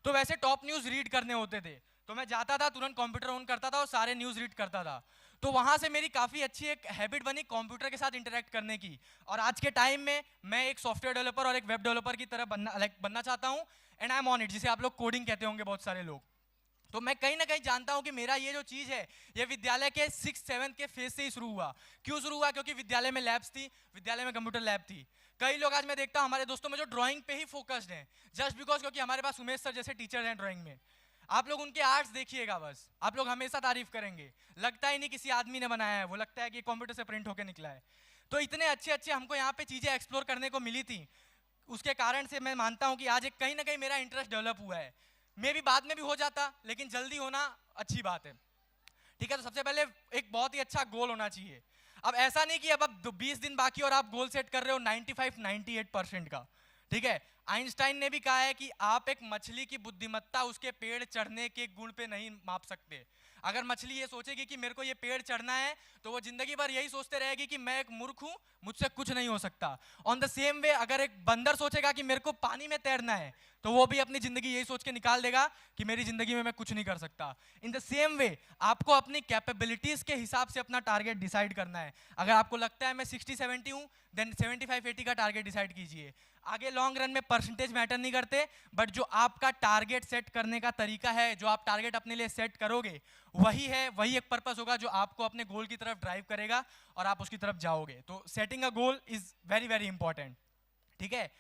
तो वैसे टॉप न्यूज रीड करने होते थे। तो मैं जाता था, तुरंत कंप्यूटर ऑन करता था और सारे न्यूज रीड करता था। तो वहां से मेरी काफी अच्छी एक हैबिट बनी कंप्यूटर के साथ इंटरेक्ट करने की। और आज के टाइम में मैं एक सॉफ्टवेयर डेवलपर और एक वेब डेवलपर की तरह बनना चाहता हूँ, and I am on it, जिसे आप लोग कोडिंग कहते होंगे बहुत सारे लोग। तो मैं कहीं ना कहीं जानता हूं कि मेरा ये जो चीज है, ये विद्यालय के 6th 7th के फेज से ही शुरू हुआ। क्यों शुरू हुआ? क्योंकि विद्यालय में लैब्स थी, विद्यालय में कंप्यूटर लैब थी। कई लोग आज मैं देखता हूं हमारे दोस्तों में जो ड्राइंग पे ही फोकस्ड हैं, जस्ट बिकॉज क्योंकि हमारे पास उमेश सर जैसे टीचर हैं ड्राइंग में। आप लोग उनके आर्ट्स देखिएगा, बस आप लोग हमेशा तारीफ करेंगे। लगता ही नहीं किसी आदमी ने बनाया है, वो लगता है कि कंप्यूटर से प्रिंट होकर निकला है। तो इतने अच्छे अच्छे हमको यहाँ पे चीजें एक्सप्लोर करने को मिली थी, उसके कारण से मैं मानता हूँ कि आज एक कहीं ना कहीं मेरा इंटरेस्ट डेवलप हुआ है। मे भी बाद में भी हो जाता, लेकिन जल्दी होना अच्छी बात है, ठीक है? तो सबसे पहले एक बहुत ही अच्छा गोल होना चाहिए। अब ऐसा नहीं कि अब 20 दिन बाकी और आप गोल सेट कर रहे हो 95-98% का, ठीक है? आइंस्टाइन ने भी कहा है कि आप एक मछली की बुद्धिमत्ता उसके पेड़ चढ़ने के गुण पे नहीं माप सकते। अगर मछली ये सोचेगी कि मेरे को ये पेड़ चढ़ना है, तो वो जिंदगी भर यही सोचते रहेगी कि मैं एक मूर्ख हूं, मुझसे कुछ नहीं हो सकता। ऑन द सेम वे अगर एक बंदर सोचेगा कि मेरे को पानी में तैरना है, तो वो भी अपनी जिंदगी यही सोच के निकाल देगा कि मेरी जिंदगी में मैं कुछ नहीं कर सकता। इन द सेम वे आपको अपनी कैपेबिलिटीज के हिसाब से अपना टारगेट डिसाइड करना है। अगर आपको लगता है मैं 60-70 हूं, देन 75-80 का टारगेट डिसाइड कीजिए। आगे लॉन्ग रन में परसेंटेज मैटर नहीं करते, बट जो आपका टारगेट सेट करने का तरीका है, जो आप टारगेट अपने लिए सेट करोगे, वही एक पर्पस होगा जो आपको अपने गोल की तरफ ड्राइव करेगा और आप उसकी तरफ जाओगे। तो setting a goal is very very important, ठीक है।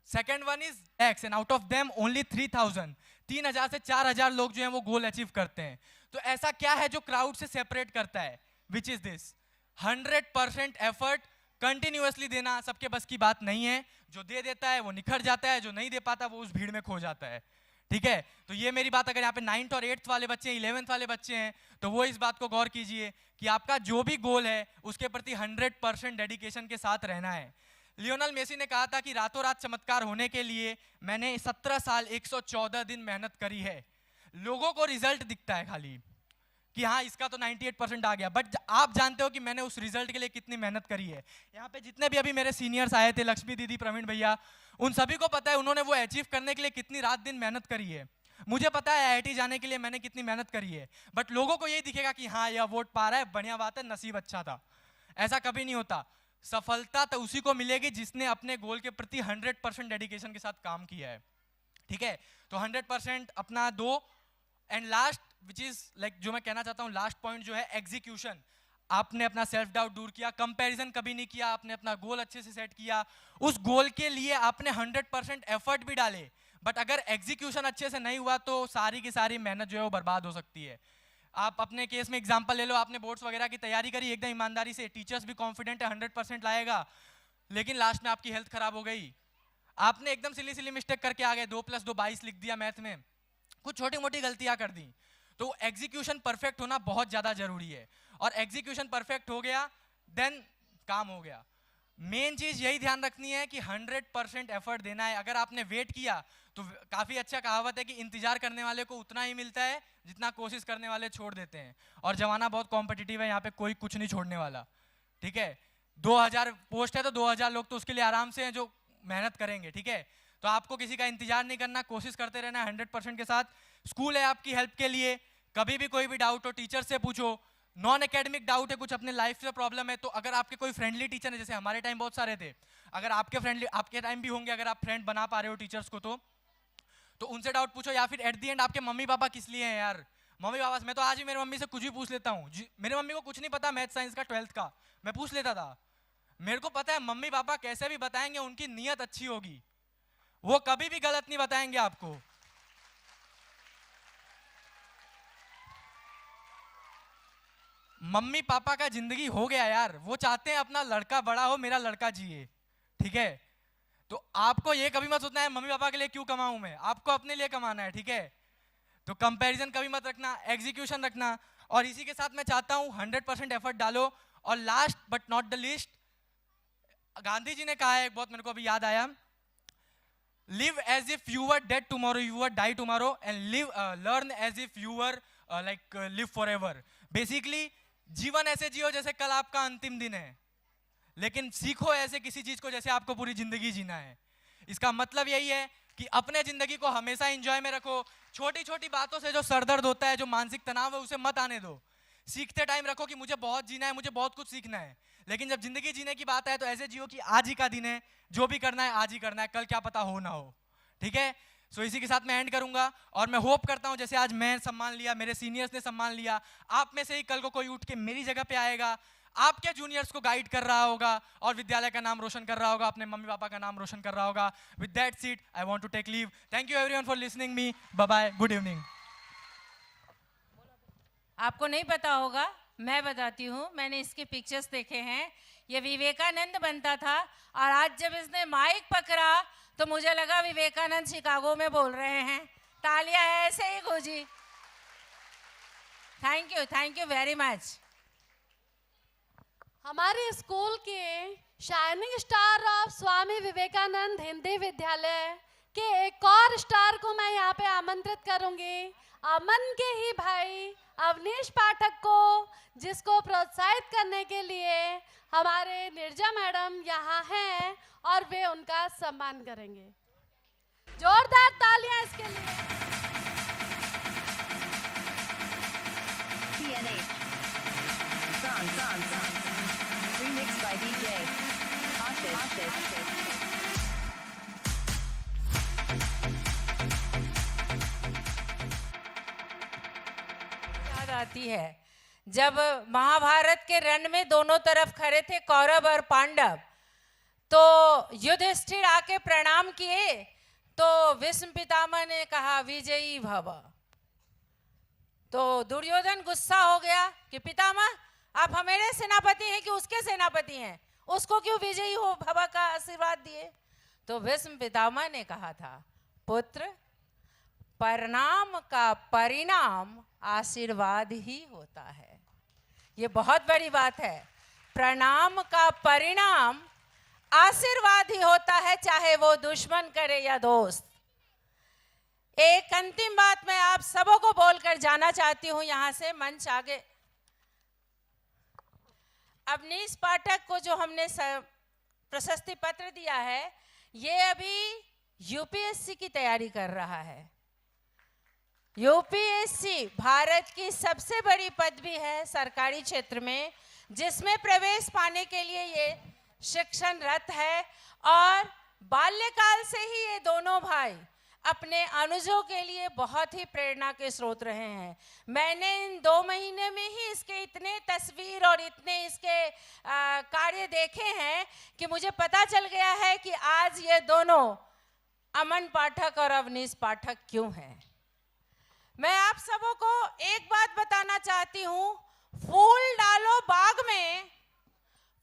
Second one is x, and out of them only 3,000 से 4,000 लोग जो हैं वो गोल अचीव करते हैं। तो ऐसा क्या है जो क्राउड से सेपरेट करता है? Which is this 100% effort continuously देना सबके बस की बात नहीं है। जो दे देता है वो निखर जाता है, जो नहीं दे पाता वो उस भीड़ में खो जाता है, ठीक है। तो ये मेरी बात, अगर यहाँ पे 9th और 8th वाले बच्चे हैं, 11th वाले बच्चे हैं, तो वो इस बात को गौर कीजिए कि आपका जो भी गोल है उसके प्रति 100% डेडिकेशन के साथ रहना है। लियोनेल मेसी ने कहा था कि रातों रात चमत्कार होने के लिए मैंने 17 साल 114 दिन मेहनत करी है। लोगों को रिजल्ट दिखता है खाली कि हाँ इसका तो 98% आ गया, बट आप जानते हो कि मैंने उस रिजल्ट के लिए कितनी मेहनत करी है। यहाँ पे जितने भी अभी मेरे सीनियर्स आए थे, लक्ष्मी दीदी, प्रवीण भैया, उन सभी को पता है उन्होंने वो अचीव करने के लिए कितनी रात दिन मेहनत करी है। मुझे पता है IIT जाने के लिए मैंने कितनी मेहनत करी है, बट लोगों को यही दिखेगा कि हाँ यह वोट पा रहा है, बढ़िया बात है, नसीब अच्छा था। ऐसा कभी नहीं होता। सफलता तो उसी को मिलेगी जिसने अपने गोल के प्रति 100% डेडिकेशन के साथ काम किया है, ठीक है। तो 100% अपना दो। And last which is like जो मैं कहना चाहता हूँ, लास्ट पॉइंट जो है एग्जीक्यूशन। आपने अपना सेल्फ डाउट दूर किया, कंपैरिजन कभी नहीं किया, आपने अपना गोल अच्छे से सेट किया, उस गोल के लिए आपने 100% एफर्ट भी डाले, बट अगर एग्जीक्यूशन अच्छे से नहीं हुआ तो सारी की सारी मेहनत जो है वो बर्बाद हो सकती है। आप अपने केस में एग्जांपल ले लो, आपने बोर्ड्स वगैरह की तैयारी करी एकदम ईमानदारी से, टीचर्स भी कॉन्फिडेंट है 100% लाएगा, लेकिन लास्ट में आपकी हेल्थ खराब हो गई, आपने एकदम सिली सिली मिस्टेक करके आ गए, 2+2 22 लिख दिया मैथ में, कुछ छोटी मोटी गलतियां कर दी। तो एग्जीक्यूशन परफेक्ट होना बहुत ज्यादा जरूरी है, और एग्जीक्यूशन परफेक्ट हो गया देन काम हो गया। मेन चीज यही ध्यान रखनी है कि 100% एफर्ट देना है। अगर आपने वेट किया तो काफी अच्छा कहावत है कि इंतजार करने वाले को उतना ही मिलता है जितना कोशिश करने वाले छोड़ देते हैं, और जमाना बहुत कॉम्पिटिटिव है, यहाँ पे कोई कुछ नहीं छोड़ने वाला, ठीक है। 2000 पोस्ट है तो 2000 लोग तो उसके लिए आराम से हैं जो मेहनत करेंगे, ठीक है। तो आपको किसी का इंतजार नहीं करना, कोशिश करते रहना 100% के साथ। स्कूल है आपकी हेल्प के लिए, कभी भी कोई भी डाउट हो टीचर से पूछो। नॉन एकेडमिक डाउट है, कुछ अपने लाइफ से प्रॉब्लम है, तो अगर आपके कोई फ्रेंडली टीचर है, जैसे हमारे टाइम बहुत सारे थे, अगर आपके फ्रेंडली आपके टाइम भी होंगे, अगर आप फ्रेंड बना पा रहे हो टीचर्स को तो उनसे डाउट पूछो। या फिर एट द एंड आपके मम्मी पापा किस लिए हैं यार, मम्मी पापा, मैं तो आज ही मेरी मम्मी से कुछ भी पूछ लेता हूँ। मेरे मम्मी को कुछ नहीं पता मैथ साइंस का 12th का, मैं पूछ लेता था। मेरे को पता है मम्मी पापा कैसे भी बताएंगे, उनकी नीयत अच्छी होगी, वो कभी भी गलत नहीं बताएंगे आपको। मम्मी पापा का जिंदगी हो गया यार, वो चाहते हैं अपना लड़का बड़ा हो, मेरा लड़का जिए, ठीक है। तो आपको ये कभी मत सोचना है मम्मी पापा के लिए क्यों कमाऊं मैं, आपको अपने लिए कमाना है, ठीक है। तो कंपैरिजन कभी मत रखना, एग्जीक्यूशन रखना, और इसी के साथ मैं चाहता हूं 100% एफर्ट डालो। और last but not the least, Gandhi ji ने कहा है, बहुत मेरे को अभी याद आया, live as if you were dead tomorrow, you were die tomorrow, and live learn as if you were like live forever. Basically जीवन ऐसे जियो जैसे कल आपका अंतिम दिन है, लेकिन सीखो ऐसे किसी चीज को जैसे आपको पूरी जिंदगी जीना है। इसका मतलब यही है कि अपने जिंदगी को हमेशा एंजॉय में रखो। छोटी छोटी बातों से जो सरदर्द होता है, जो मानसिक तनाव है, उसे मत आने दो। सीखते टाइम रखो कि मुझे बहुत जीना है, मुझे बहुत कुछ सीखना है, लेकिन जब जिंदगी जीने की बात है तो ऐसे जियो कि आज ही का दिन है, जो भी करना है आज ही करना है, कल क्या पता हो ना हो, ठीक है। सो इसी के साथ मैं एंड करूंगा, और मैं होप करता हूं जैसे आज मैं सम्मान लिया, मेरे सीनियर्स ने सम्मान लिया, आप में से ही कल को कोई उठ के मेरी जगह पे आएगा, आपके जूनियर्स को गाइड कर रहा होगा और विद्यालय का नाम रोशन कर रहा होगा, अपने मम्मी पापा का नाम रोशन कर रहा होगा। With that seat I want to take leave. Thank you everyone for listening me. Bye bye, good evening. आपको नहीं पता होगा, मैं बताती हूँ, मैंने इसके पिक्चर्स देखे हैं। ये विवेकानंद बनता था, और आज जब इसने माइक पकड़ा तो मुझे लगा विवेकानंद शिकागो में बोल रहे हैं। तालियां ऐसे ही गूंजी। Thank you very much. हमारे स्कूल के shining star of Swami Vivekananda Hindi Vidyalaya के एक और स्टार को मैं यहाँ पे आमंत्रित करूंगी, अमन के ही भाई अवनीश पाठक को, जिसको प्रोत्साहित करने के लिए हमारे नीरजा मैडम यहाँ हैं और वे उनका सम्मान करेंगे। जोरदार तालियां इसके लिए। TNH. Song. Remixed by DJ. याद आती है जब महाभारत के रण में दोनों तरफ खड़े थे कौरव और पांडव, तो युधिष्ठिर आके प्रणाम किए तो भीष्म पितामह ने कहा विजयी भव। तो दुर्योधन गुस्सा हो गया कि पितामह आप हमारे सेनापति हैं कि उसके सेनापति हैं, उसको क्यों विजयी हो भव का आशीर्वाद दिए। तो भीष्म पितामह ने कहा था पुत्र, परिणाम का परिणाम आशीर्वाद ही होता है। ये बहुत बड़ी बात है। प्रणाम का परिणाम आशीर्वाद ही होता है, चाहे वो दुश्मन करे या दोस्त। एक अंतिम बात मैं आप सबों को बोलकर जाना चाहती हूं यहां से मंच आगे। अवनीश पाठक को जो हमने प्रशस्ति पत्र दिया है, ये अभी यूपीएससी की तैयारी कर रहा है। यूपीएससी भारत की सबसे बड़ी पदवी है सरकारी क्षेत्र में, जिसमें प्रवेश पाने के लिए ये शिक्षणरत है। और बाल्यकाल से ही ये दोनों भाई अपने अनुजों के लिए बहुत ही प्रेरणा के स्रोत रहे हैं। मैंने इन 2 महीने में ही इसके इतने तस्वीर और इतने इसके कार्य देखे हैं कि मुझे पता चल गया है कि आज ये दोनों अमन पाठक और अवनीश पाठक क्यों हैं। मैं आप सबों को एक बात बताना चाहती हूँ, फूल डालो बाग में,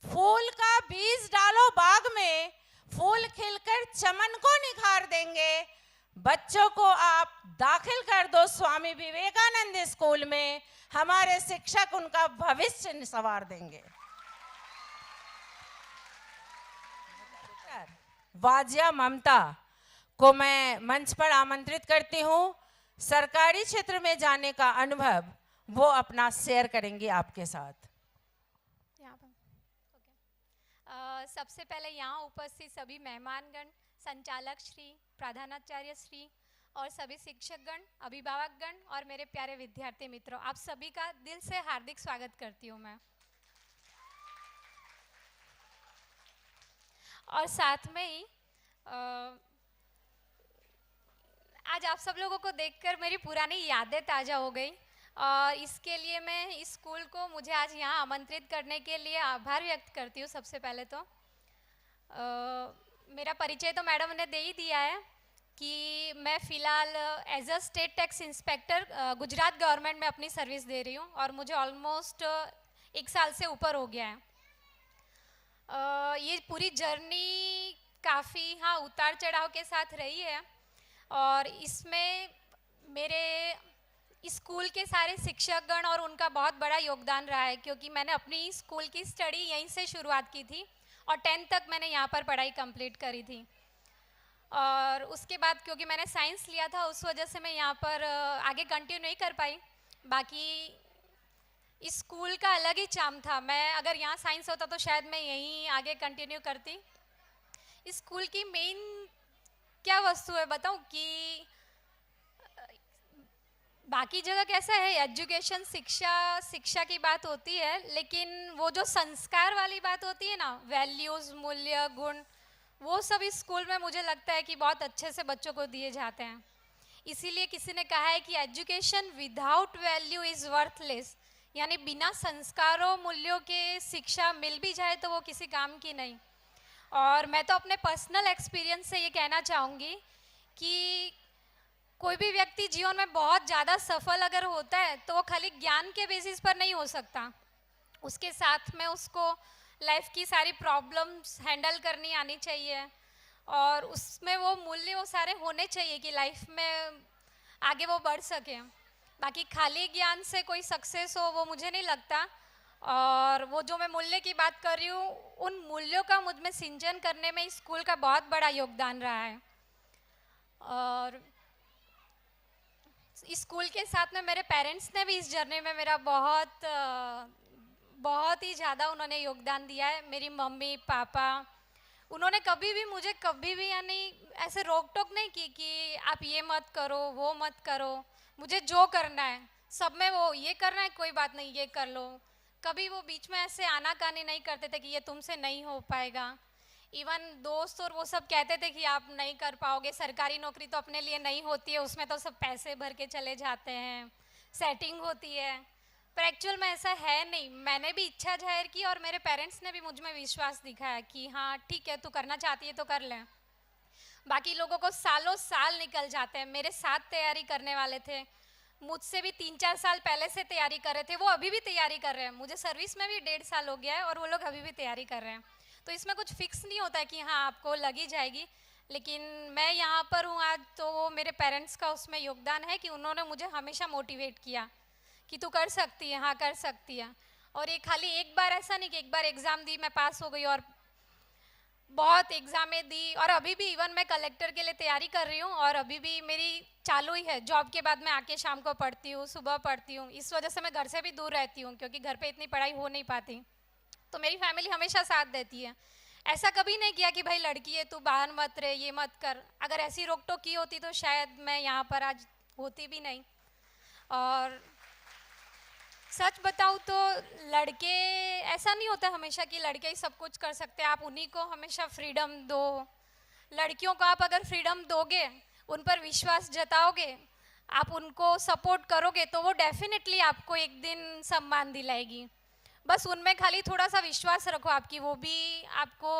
फूल का बीज डालो बाग में, फूल खिलकर चमन को निखार देंगे। बच्चों को आप दाखिल कर दो स्वामी विवेकानंद स्कूल में, हमारे शिक्षक उनका भविष्य संवार देंगे। वाजिया ममता को मैं मंच पर आमंत्रित करती हूँ। सरकारी क्षेत्र में जाने का अनुभव वो अपना शेयर करेंगी आपके साथ। सबसे पहले यहाँ उपस्थित सभी मेहमानगण, संचालक श्री, प्रधानाचार्य श्री और सभी शिक्षकगण, अभिभावकगण और मेरे प्यारे विद्यार्थी मित्रों, आप सभी का दिल से हार्दिक स्वागत करती हूँ मैं। और साथ में ही आज आप सब लोगों को देखकर मेरी पुरानी यादें ताज़ा हो गई और इसके लिए मैं इस स्कूल को मुझे आज यहाँ आमंत्रित करने के लिए आभार व्यक्त करती हूँ। सबसे पहले तो मेरा परिचय तो मैडम ने दे ही दिया है कि मैं फ़िलहाल as a state tax inspector Gujarat government में अपनी सर्विस दे रही हूँ और मुझे ऑलमोस्ट 1 साल से ऊपर हो गया है। ये पूरी जर्नी काफ़ी उतार चढ़ाव के साथ रही है और इसमें मेरे स्कूल के सारे शिक्षकगण और उनका बहुत बड़ा योगदान रहा है, क्योंकि मैंने अपनी स्कूल की स्टडी यहीं से शुरुआत की थी और 10th तक मैंने यहाँ पर पढ़ाई कंप्लीट करी थी। और उसके बाद क्योंकि मैंने साइंस लिया था उस वजह से मैं यहाँ पर आगे कंटिन्यू नहीं कर पाई। बाकी इस स्कूल का अलग ही चार्म था। मैं अगर यहाँ साइंस होता तो शायद मैं यहीं आगे कंटिन्यू करती। इस स्कूल की मेन क्या वस्तु है बताऊँ कि बाकी जगह कैसा है, एजुकेशन शिक्षा की बात होती है, लेकिन वो जो संस्कार वाली बात होती है ना, वैल्यूज़, मूल्य, गुण, वो सब इस स्कूल में मुझे लगता है कि बहुत अच्छे से बच्चों को दिए जाते हैं। इसीलिए किसी ने कहा है कि education without value is worthless, यानी बिना संस्कारों मूल्यों के शिक्षा मिल भी जाए तो वो किसी काम की नहीं। और मैं तो अपने पर्सनल एक्सपीरियंस से ये कहना चाहूँगी कि कोई भी व्यक्ति जीवन में बहुत ज़्यादा सफल अगर होता है तो वो खाली ज्ञान के बेसिस पर नहीं हो सकता, उसके साथ में उसको लाइफ की सारी प्रॉब्लम्स हैंडल करनी आनी चाहिए और उसमें वो मूल्य वो सारे होने चाहिए कि लाइफ में आगे वो बढ़ सके। बाकी खाली ज्ञान से कोई सक्सेस हो वो मुझे नहीं लगता। और वो जो मैं मूल्य की बात कर रही हूँ, उन मूल्यों का मुझ में सिंचन करने में इस स्कूल का बहुत बड़ा योगदान रहा है। और इस स्कूल के साथ में मेरे पेरेंट्स ने भी इस जर्नी में मेरा बहुत ही ज़्यादा उन्होंने योगदान दिया है। मेरी मम्मी पापा, उन्होंने कभी भी मुझे कभी भी यानी ऐसे रोक टोक नहीं की कि आप ये मत करो वो मत करो। मुझे जो करना है सब में वो ये करना है, कोई बात नहीं ये कर लो। कभी वो बीच में ऐसे आनाकानी नहीं करते थे कि ये तुमसे नहीं हो पाएगा। इवन दोस्त और वो सब कहते थे कि आप नहीं कर पाओगे, सरकारी नौकरी तो अपने लिए नहीं होती है, उसमें तो सब पैसे भर के चले जाते हैं, सेटिंग होती है। पर एक्चुअल में ऐसा है नहीं। मैंने भी इच्छा जाहिर की और मेरे पेरेंट्स ने भी मुझ में विश्वास दिखाया कि हाँ ठीक है, तू करना चाहती है तो कर ले। बाकी लोगों को सालों साल निकल जाते हैं। मेरे साथ तैयारी करने वाले थे, मुझसे भी 3-4 साल पहले से तैयारी कर रहे थे, वो अभी भी तैयारी कर रहे हैं। मुझे सर्विस में भी 1.5 साल हो गया है और वो लोग अभी भी तैयारी कर रहे हैं। तो इसमें कुछ फिक्स नहीं होता है कि हाँ आपको लगी जाएगी। लेकिन मैं यहाँ पर हूँ आज, तो वो मेरे पेरेंट्स का उसमें योगदान है कि उन्होंने मुझे हमेशा मोटिवेट किया कि तू कर सकती है, हाँ कर सकती है। और ये खाली एक बार ऐसा नहीं कि एक बार एग्ज़ाम दी मैं पास हो गई, और बहुत एग्ज़ामें दी। और अभी भी इवन मैं कलेक्टर के लिए तैयारी कर रही हूँ और अभी भी मेरी चालू ही है। जॉब के बाद मैं आके शाम को पढ़ती हूँ, सुबह पढ़ती हूँ। इस वजह से मैं घर से भी दूर रहती हूँ क्योंकि घर पे इतनी पढ़ाई हो नहीं पाती। तो मेरी फैमिली हमेशा साथ देती है। ऐसा कभी नहीं किया कि भाई लड़की है तू बाहर मत रहे, ये मत कर। अगर ऐसी रोक टोक की होती तो शायद मैं यहाँ पर आज होती भी नहीं। और सच बताऊँ तो लड़के, ऐसा नहीं होता हमेशा कि लड़के ही सब कुछ कर सकते हैं। आप उन्हीं को हमेशा फ्रीडम दो। लड़कियों को आप अगर फ्रीडम दोगे, उन पर विश्वास जताओगे, आप उनको सपोर्ट करोगे, तो वो डेफिनेटली आपको एक दिन सम्मान दिलाएगी। बस उनमें खाली थोड़ा सा विश्वास रखो आपकी, वो भी आपको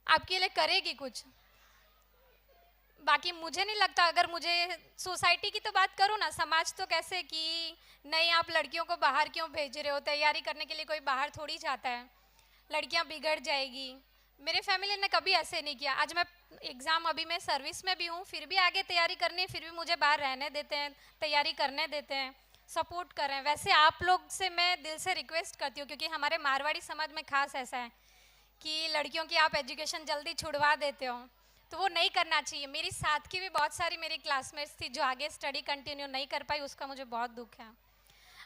आपके लिए करेगी कुछ। बाकी मुझे नहीं लगता, अगर मुझे सोसाइटी की तो बात करूँ ना, समाज तो कैसे कि नहीं आप लड़कियों को बाहर क्यों भेज रहे हो, तैयारी करने के लिए कोई बाहर थोड़ी जाता है, लड़कियां बिगड़ जाएगी। मेरे फैमिली ने कभी ऐसे नहीं किया। आज मैं एग्ज़ाम, अभी मैं सर्विस में भी हूँ, फिर भी आगे तैयारी करनी है, फिर भी मुझे बाहर रहने देते हैं, तैयारी करने देते हैं, सपोर्ट कर रहे हैं। वैसे आप लोग से मैं दिल से रिक्वेस्ट करती हूँ, क्योंकि हमारे मारवाड़ी समाज में खास ऐसा है कि लड़कियों की आप एजुकेशन जल्दी छुड़वा देते हो, तो वो नहीं करना चाहिए। मेरी साथ की भी बहुत सारी मेरी क्लासमेट्स थी जो आगे स्टडी कंटिन्यू नहीं कर पाई, उसका मुझे बहुत दुख है।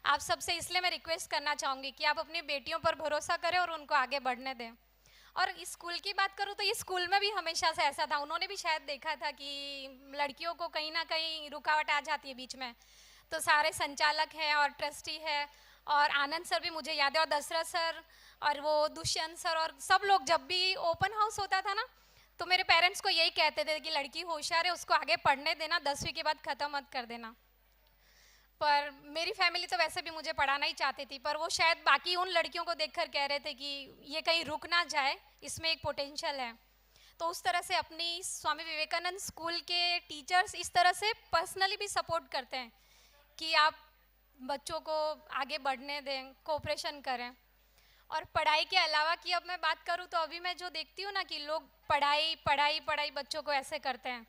आप सबसे इसलिए मैं रिक्वेस्ट करना चाहूँगी कि आप अपनी बेटियों पर भरोसा करें और उनको आगे बढ़ने दें। और इस स्कूल की बात करूँ तो ये स्कूल में भी हमेशा से ऐसा था। उन्होंने भी शायद देखा था कि लड़कियों को कहीं ना कहीं रुकावट आ जाती है बीच में, तो सारे संचालक हैं और ट्रस्टी है और आनंद सर भी मुझे याद है, और दशरथ सर और वो दुष्यंत सर, और सब लोग जब भी ओपन हाउस होता था ना, तो मेरे पेरेंट्स को यही कहते थे कि लड़की होशियार है, उसको आगे पढ़ने देना, 10वीं के बाद ख़त्म मत कर देना। पर मेरी फैमिली तो वैसे भी मुझे पढ़ाना ही चाहती थी, पर वो शायद बाकी उन लड़कियों को देखकर कह रहे थे कि ये कहीं रुक ना जाए, इसमें एक पोटेंशियल है। तो उस तरह से अपनी स्वामी विवेकानंद स्कूल के टीचर्स इस तरह से पर्सनली भी सपोर्ट करते हैं कि आप बच्चों को आगे बढ़ने दें, कोऑपरेशन करें। और पढ़ाई के अलावा की अब मैं बात करूँ तो अभी मैं जो देखती हूँ ना कि लोग पढ़ाई पढ़ाई पढ़ाई बच्चों को ऐसे करते हैं,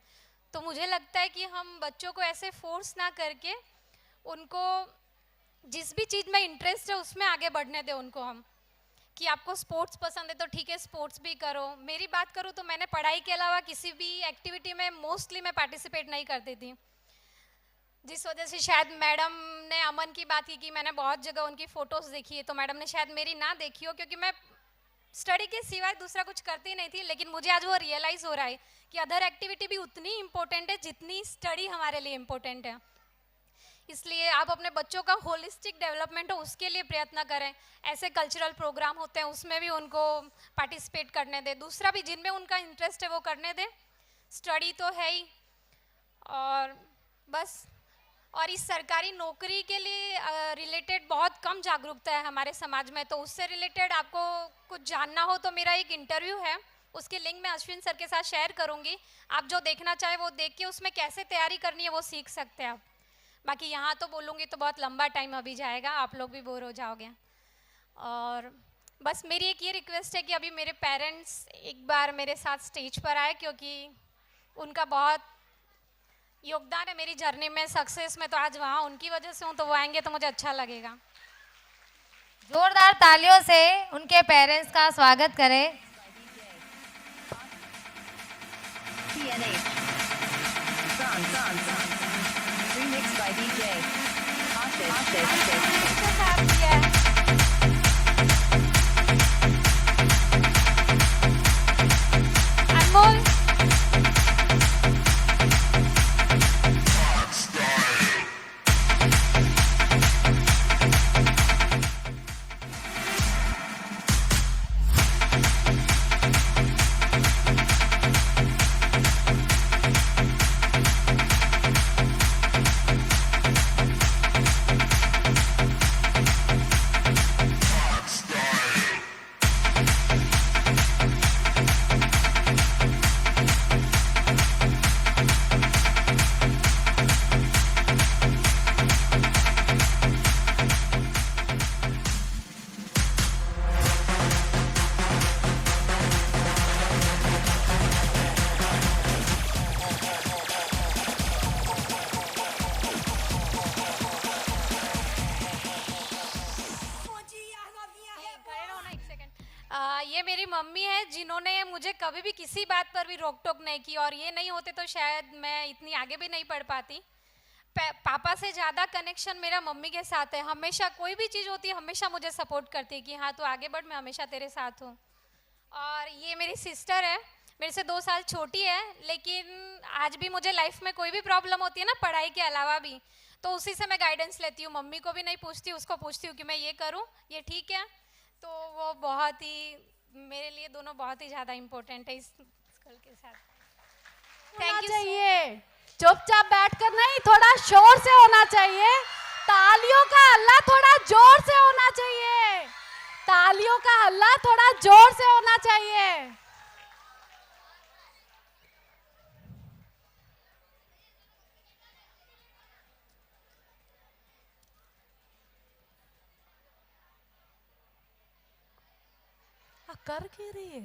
तो मुझे लगता है कि हम बच्चों को ऐसे फोर्स ना करके उनको जिस भी चीज़ में इंटरेस्ट है उसमें आगे बढ़ने दें उनको हम। कि आपको स्पोर्ट्स पसंद है तो ठीक है, स्पोर्ट्स भी करो। मेरी बात करूँ तो मैंने पढ़ाई के अलावा किसी भी एक्टिविटी में मोस्टली मैं पार्टिसिपेट नहीं करती थी, जिस वजह से शायद मैडम ने अमन की बात की कि मैंने बहुत जगह उनकी फ़ोटोज़ देखी है, तो मैडम ने शायद मेरी ना देखी हो, क्योंकि मैं स्टडी के सिवाय दूसरा कुछ करती नहीं थी। लेकिन मुझे आज वो रियलाइज़ हो रहा है कि अदर एक्टिविटी भी उतनी इम्पोर्टेंट है जितनी स्टडी हमारे लिए इम्पोर्टेंट है। इसलिए आप अपने बच्चों का होलिस्टिक डेवलपमेंट हो उसके लिए प्रयत्न करें। ऐसे कल्चरल प्रोग्राम होते हैं उसमें भी उनको पार्टिसिपेट करने दें, दूसरा भी जिनमें उनका इंटरेस्ट है वो करने दें। स्टडी तो है ही, और बस। और इस सरकारी नौकरी के लिए रिलेटेड बहुत कम जागरूकता है हमारे समाज में, तो उससे रिलेटेड आपको कुछ जानना हो तो मेरा एक इंटरव्यू है, उसकी लिंक मैं अश्विन सर के साथ शेयर करूँगी। आप जो देखना चाहे वो देख के उसमें कैसे तैयारी करनी है वो सीख सकते हैं आप। बाकी यहाँ तो बोलूँगी तो बहुत लंबा टाइम अभी जाएगा, आप लोग भी बोर हो जाओगे। और बस मेरी एक ये रिक्वेस्ट है कि अभी मेरे पेरेंट्स एक बार मेरे साथ स्टेज पर आए, क्योंकि उनका बहुत योगदान है मेरी जर्नी में, सक्सेस में। तो आज वहाँ उनकी वजह से हूँ, तो वो आएंगे तो मुझे अच्छा लगेगा। जोरदार तालियों से उनके पेरेंट्स का स्वागत करें। अनमोल, ये मेरी मम्मी है जिन्होंने मुझे कभी भी किसी बात पर भी रोक टोक नहीं की, और ये नहीं होते तो शायद मैं इतनी आगे भी नहीं पढ़ पाती। पापा से ज़्यादा कनेक्शन मेरा मम्मी के साथ है। हमेशा कोई भी चीज़ होती है हमेशा मुझे सपोर्ट करती है कि हाँ तू आगे बढ़, मैं हमेशा तेरे साथ हूँ। और ये मेरी सिस्टर है, मेरे से 2 साल छोटी है, लेकिन आज भी मुझे लाइफ में कोई भी प्रॉब्लम होती है ना पढ़ाई के अलावा भी, तो उसी से मैं गाइडेंस लेती हूँ। मम्मी को भी नहीं पूछती, उसको पूछती हूँ कि मैं ये करूँ, ये ठीक है। तो वो बहुत ही, मेरे लिए दोनों बहुत ही ज़्यादा इम्पोर्टेंट है इस स्कूल के साथ। होना चाहिए, चुपचाप बैठकर नहीं, थोड़ा शोर से होना चाहिए। तालियों का हल्ला थोड़ा जोर से होना चाहिए, तालियों का हल्ला थोड़ा जोर से होना चाहिए। कर क्या रही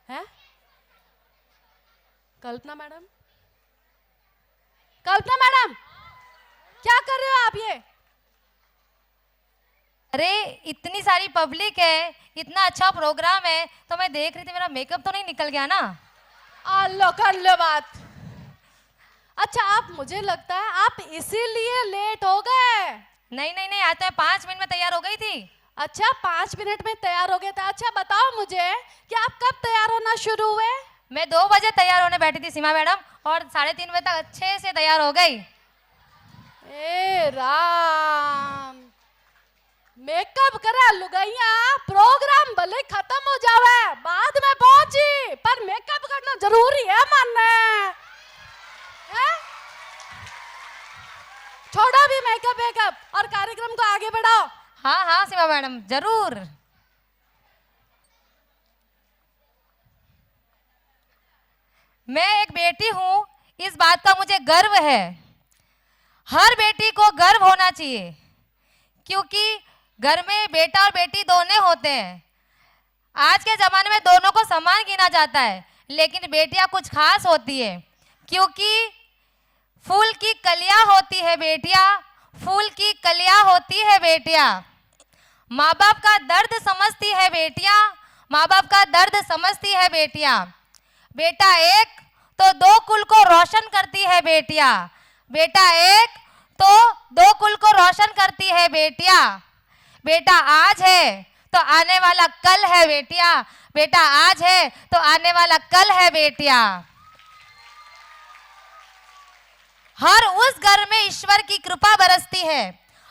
है? कल्पना मैडम, कल्पना मैडम क्या कर रहे हो आप ये? अरे इतनी सारी पब्लिक है, इतना अच्छा प्रोग्राम है, तो मैं देख रही थी मेरा मेकअप तो नहीं निकल गया ना। लो कर लो बात। अच्छा, आप, मुझे लगता है आप इसीलिए लेट हो गए। नहीं नहीं नहीं, आज तो मैं 5 मिनट में तैयार हो गई थी। अच्छा, 5 मिनट में तैयार हो गए थे। अच्छा बताओ मुझे कि आप कब तैयार होना शुरू हुए? मैं 2 बजे तैयार होने बैठी थी सीमा मैडम, और 3:30 बजे तक अच्छे से तैयार हो गई। ए राम, मेकअप करा लुगाइया, प्रोग्राम भले खत्म हो जावे, बाद में पहुंची, पर मेकअप करना जरूरी है मानने है? छोड़ो भी मेकअप और कार्यक्रम को आगे बढ़ाओ। हाँ हाँ सीमा मैडम, जरूर। मैं एक बेटी हूं, इस बात का मुझे गर्व है। हर बेटी को गर्व होना चाहिए, क्योंकि घर में बेटा और बेटी दोनों होते हैं। आज के जमाने में दोनों को समान गिना जाता है, लेकिन बेटियां कुछ खास होती है, क्योंकि फूल की कलियां होती है बेटियां, फूल की कलियां होती है बेटियां। माँ बाप का दर्द समझती है बेटियां, माँ बाप का दर्द समझती है बेटियां। बेटा एक तो 2 कुल को रोशन करती है बेटियां, बेटा एक तो 2 कुल को रोशन करती है बेटियां। बेटा आज है तो आने वाला कल है बेटियां, बेटा आज है तो आने वाला कल है बेटियां। हर उस घर में ईश्वर की कृपा बरसती है,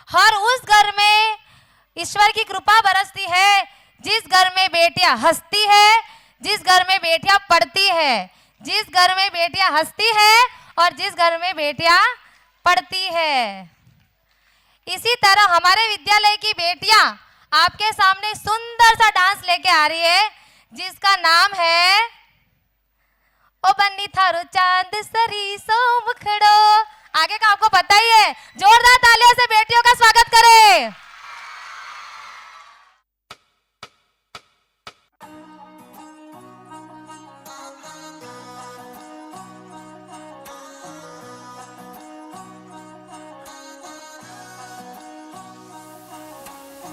हर उस घर में ईश्वर की कृपा बरसती है जिस घर में बेटियां हंसती है, जिस घर में बेटियां पढ़ती है, जिस घर में बेटियां हंसती है और जिस घर में बेटियां पढ़ती है। इसी तरह हमारे विद्यालय की बेटियां आपके सामने सुंदर सा डांस लेके आ रही है, जिसका नाम है ओ बन्नी थारो चांद सरी सो मुखड़ो। आगे का आपको पता ही है, जोरदार तालियों से बेटियों का स्वागत करें।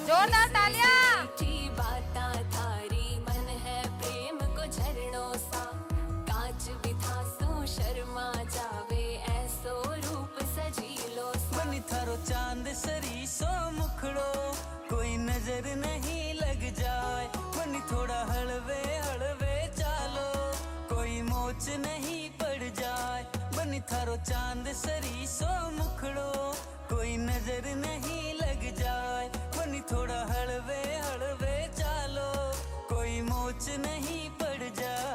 जोरदार तालियां। थारो चांद सरी सो मुखड़ो, कोई नजर नहीं लग जाए, बनी थोड़ा हलवे हलवे चालो, कोई मोच नहीं पड़ जाए। बनी थारो चांद सरी सो मुखड़ो, कोई नजर नहीं लग जाए, बनी थोड़ा हलवे हलवे चालो, कोई मोच नहीं पड़ जाए।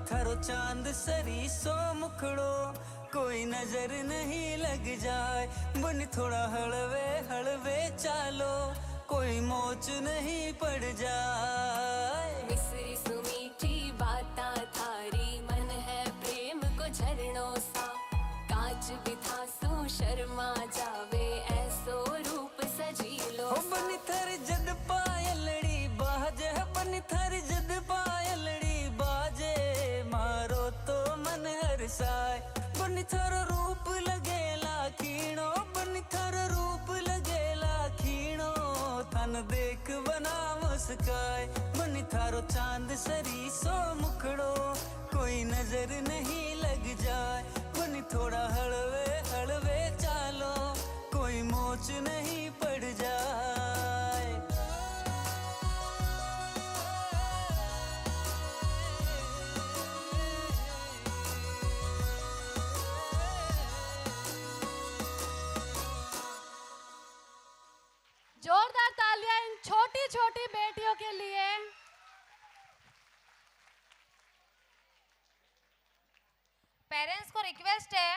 थारो सो मुखड़ो कोई नजर नहीं लग जाए बन थोड़ा हलवे हलवे चालो कोई मोच नहीं पड़ जाए मिसरी सुमीठी बाता थारी मन है प्रेम को झरनों सा कांच बिथा सो शर्मा जावे ऐसो रूप सजी लो हो बन थर जद पायलड़ी बाजे बन थर जद पायलड़ी बाजे मारो तो मन हरसाए बन थर रूप लगेला खीणो बन थर रूप लगेला खीणो थन देख बना मुस्काए बन थारो चांद सरी सो मुखड़ो कोई नजर नहीं लग जाए बन थोड़ा हलवे हलवे चालो कोई मोच नहीं पड़ जाए जोरदार तालियां इन छोटी छोटी बेटियों के लिए। पेरेंट्स को रिक्वेस्ट है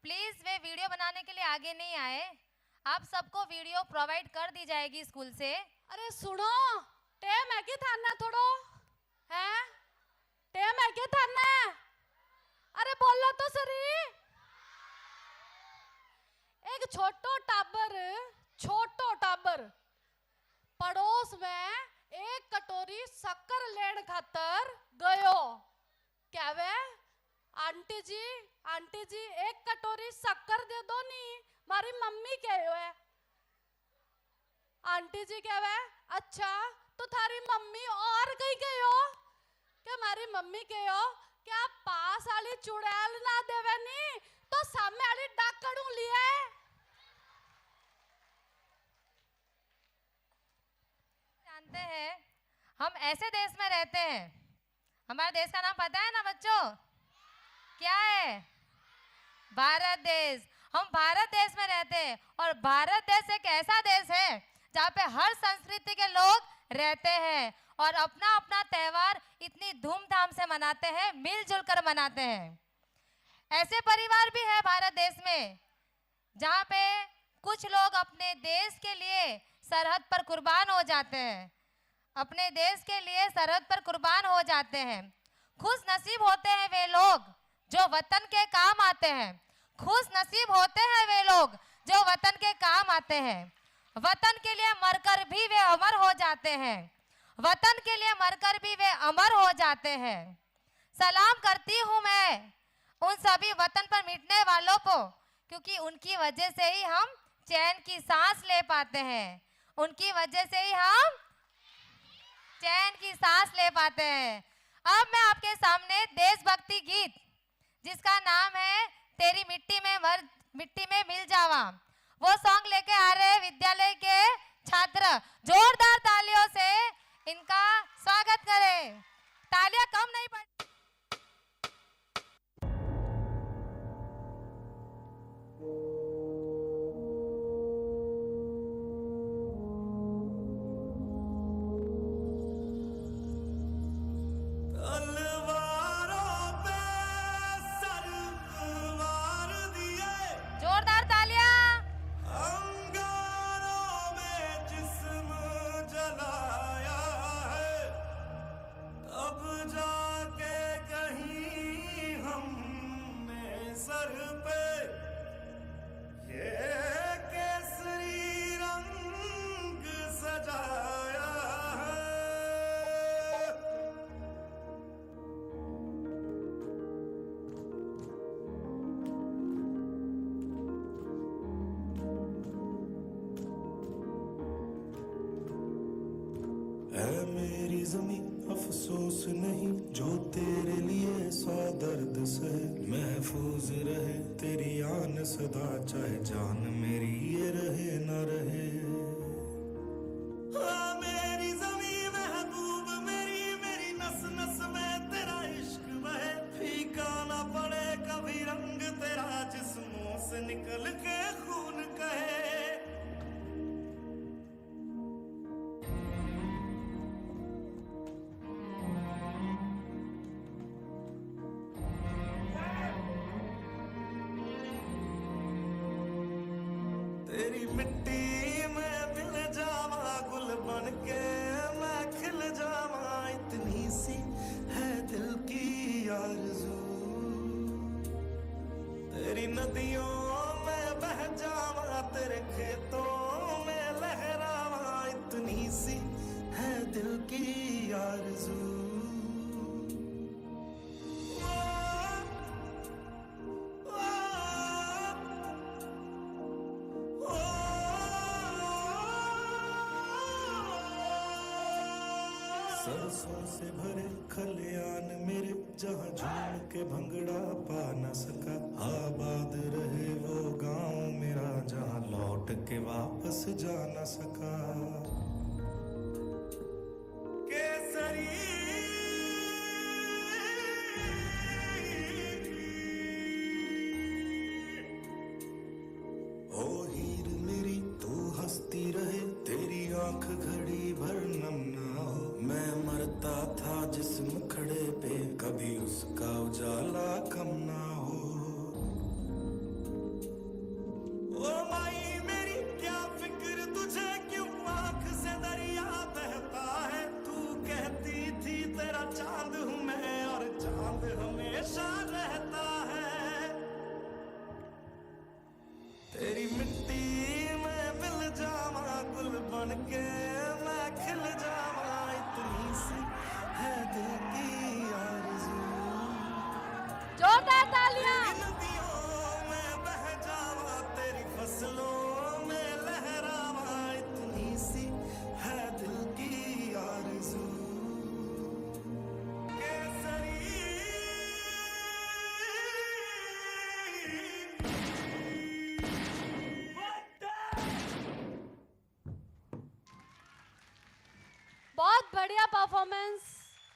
प्लीज वे वीडियो बनाने के लिए आगे नहीं आए। आप सबको वीडियो प्रोवाइड कर दी जाएगी स्कूल से। अरे सुनो टेम है कि थाना थोड़ो है टेम है कि थाना अरे बोलो तो सरी। एक छोटो टाबर पड़ोस में एक कटोरी शक्कर लेन खातर गयो क्या वे आंटी जी एक कटोरी शक्कर दे दो नी मारी मम्मी कहो है। आंटी जी कह वे अच्छा तो थारी मम्मी और कहीं कहो क्या मारी मम्मी कहो क्या पास वाली चुड़ैल ना देवे नी तो सामने वाली डाकड़ू लिए। जानते हैं हम ऐसे देश में रहते हैं हमारे देश का नाम पता है ना बच्चों क्या है भारत देश। हम भारत देश में रहते हैं और भारत देश एक ऐसा देश है जहाँ पे हर संस्कृति के लोग रहते हैं और अपना अपना त्योहार इतनी धूमधाम से मनाते हैं मिलजुल कर मनाते हैं। ऐसे परिवार भी है भारत देश में जहाँ पे कुछ लोग अपने देश के लिए सरहद पर कुर्बान हो जाते हैं अपने देश के लिए सरहद पर कुर्बान हो जाते हैं। खुश नसीब होते हैं वे लोग जो वतन के काम आते हैं। खुश नसीब होते हैं वे लोग जो वतन के काम आते हैं। वतन के लिए मरकर भी वे अमर हो जाते हैं। वतन के लिए मरकर भी वे अमर हो जाते हैं। सलाम करती हूँ मैं उन सभी वतन पर मिटने वालों को क्योंकि उनकी वजह से ही हम चैन की सांस ले पाते हैं। उनकी वजह से ही हम चैन की सांस ले पाते हैं। अब मैं आपके सामने देशभक्ति गीत जिसका नाम है तेरी मिट्टी में मिल जावा वो सॉन्ग लेके आ रहे हैं विद्यालय के छात्र। जोरदार तालियों से इनका स्वागत करें। तालियां कम नहीं पड़ है मेरी ज़मीं अफसोस नहीं जो तेरे लिए सौ दर्द सहे महफूज रहे तेरी आन सदा चाहे जान मेरी ये रहे न रहे। हाँ, मेरी ज़मीं महबूब मेरी नस नस में तेरा इश्क बहे फीका ना पड़े कभी रंग तेरा जिस्मों से निकल के खून कहे। मिट्टी में मिल जावा गुल बन के मैं खिल जावा इतनी सी है दिल की आरज़ू तेरी नदियों में बह जावा तेरे खेतों में लहरावा इतनी सी है दिल की आरज़ू सरसों से भरे खलियान मेरे जहाँ झूम के भंगड़ा पा न सका आबाद रहे वो गांव मेरा जहाँ लौट के वापस जा न सका केसरी ओ हीर मेरी तू हंसती रहे तेरी आंख घड़ी भर नम ना हो मैं मरता था जिस मुखड़े पे कभी उसका उजाला कम ना हो ओ माई मेरी क्या फिक्र तुझे क्यों आंख से दरिया बहता है तू कहती थी तेरा चांद हूं मैं और चांद हमेशा रहता है तेरी मिट्टी में मिल जावा गुल बन के मैं खिल जावा इतनी सी है दिल की आरज़ू जोरदार तालियां। नदियों में बह जावा तेरी फसलों में लहरावा इतनी सी है दिल की आरज़ू बहुत बढ़िया परफॉर्मेंस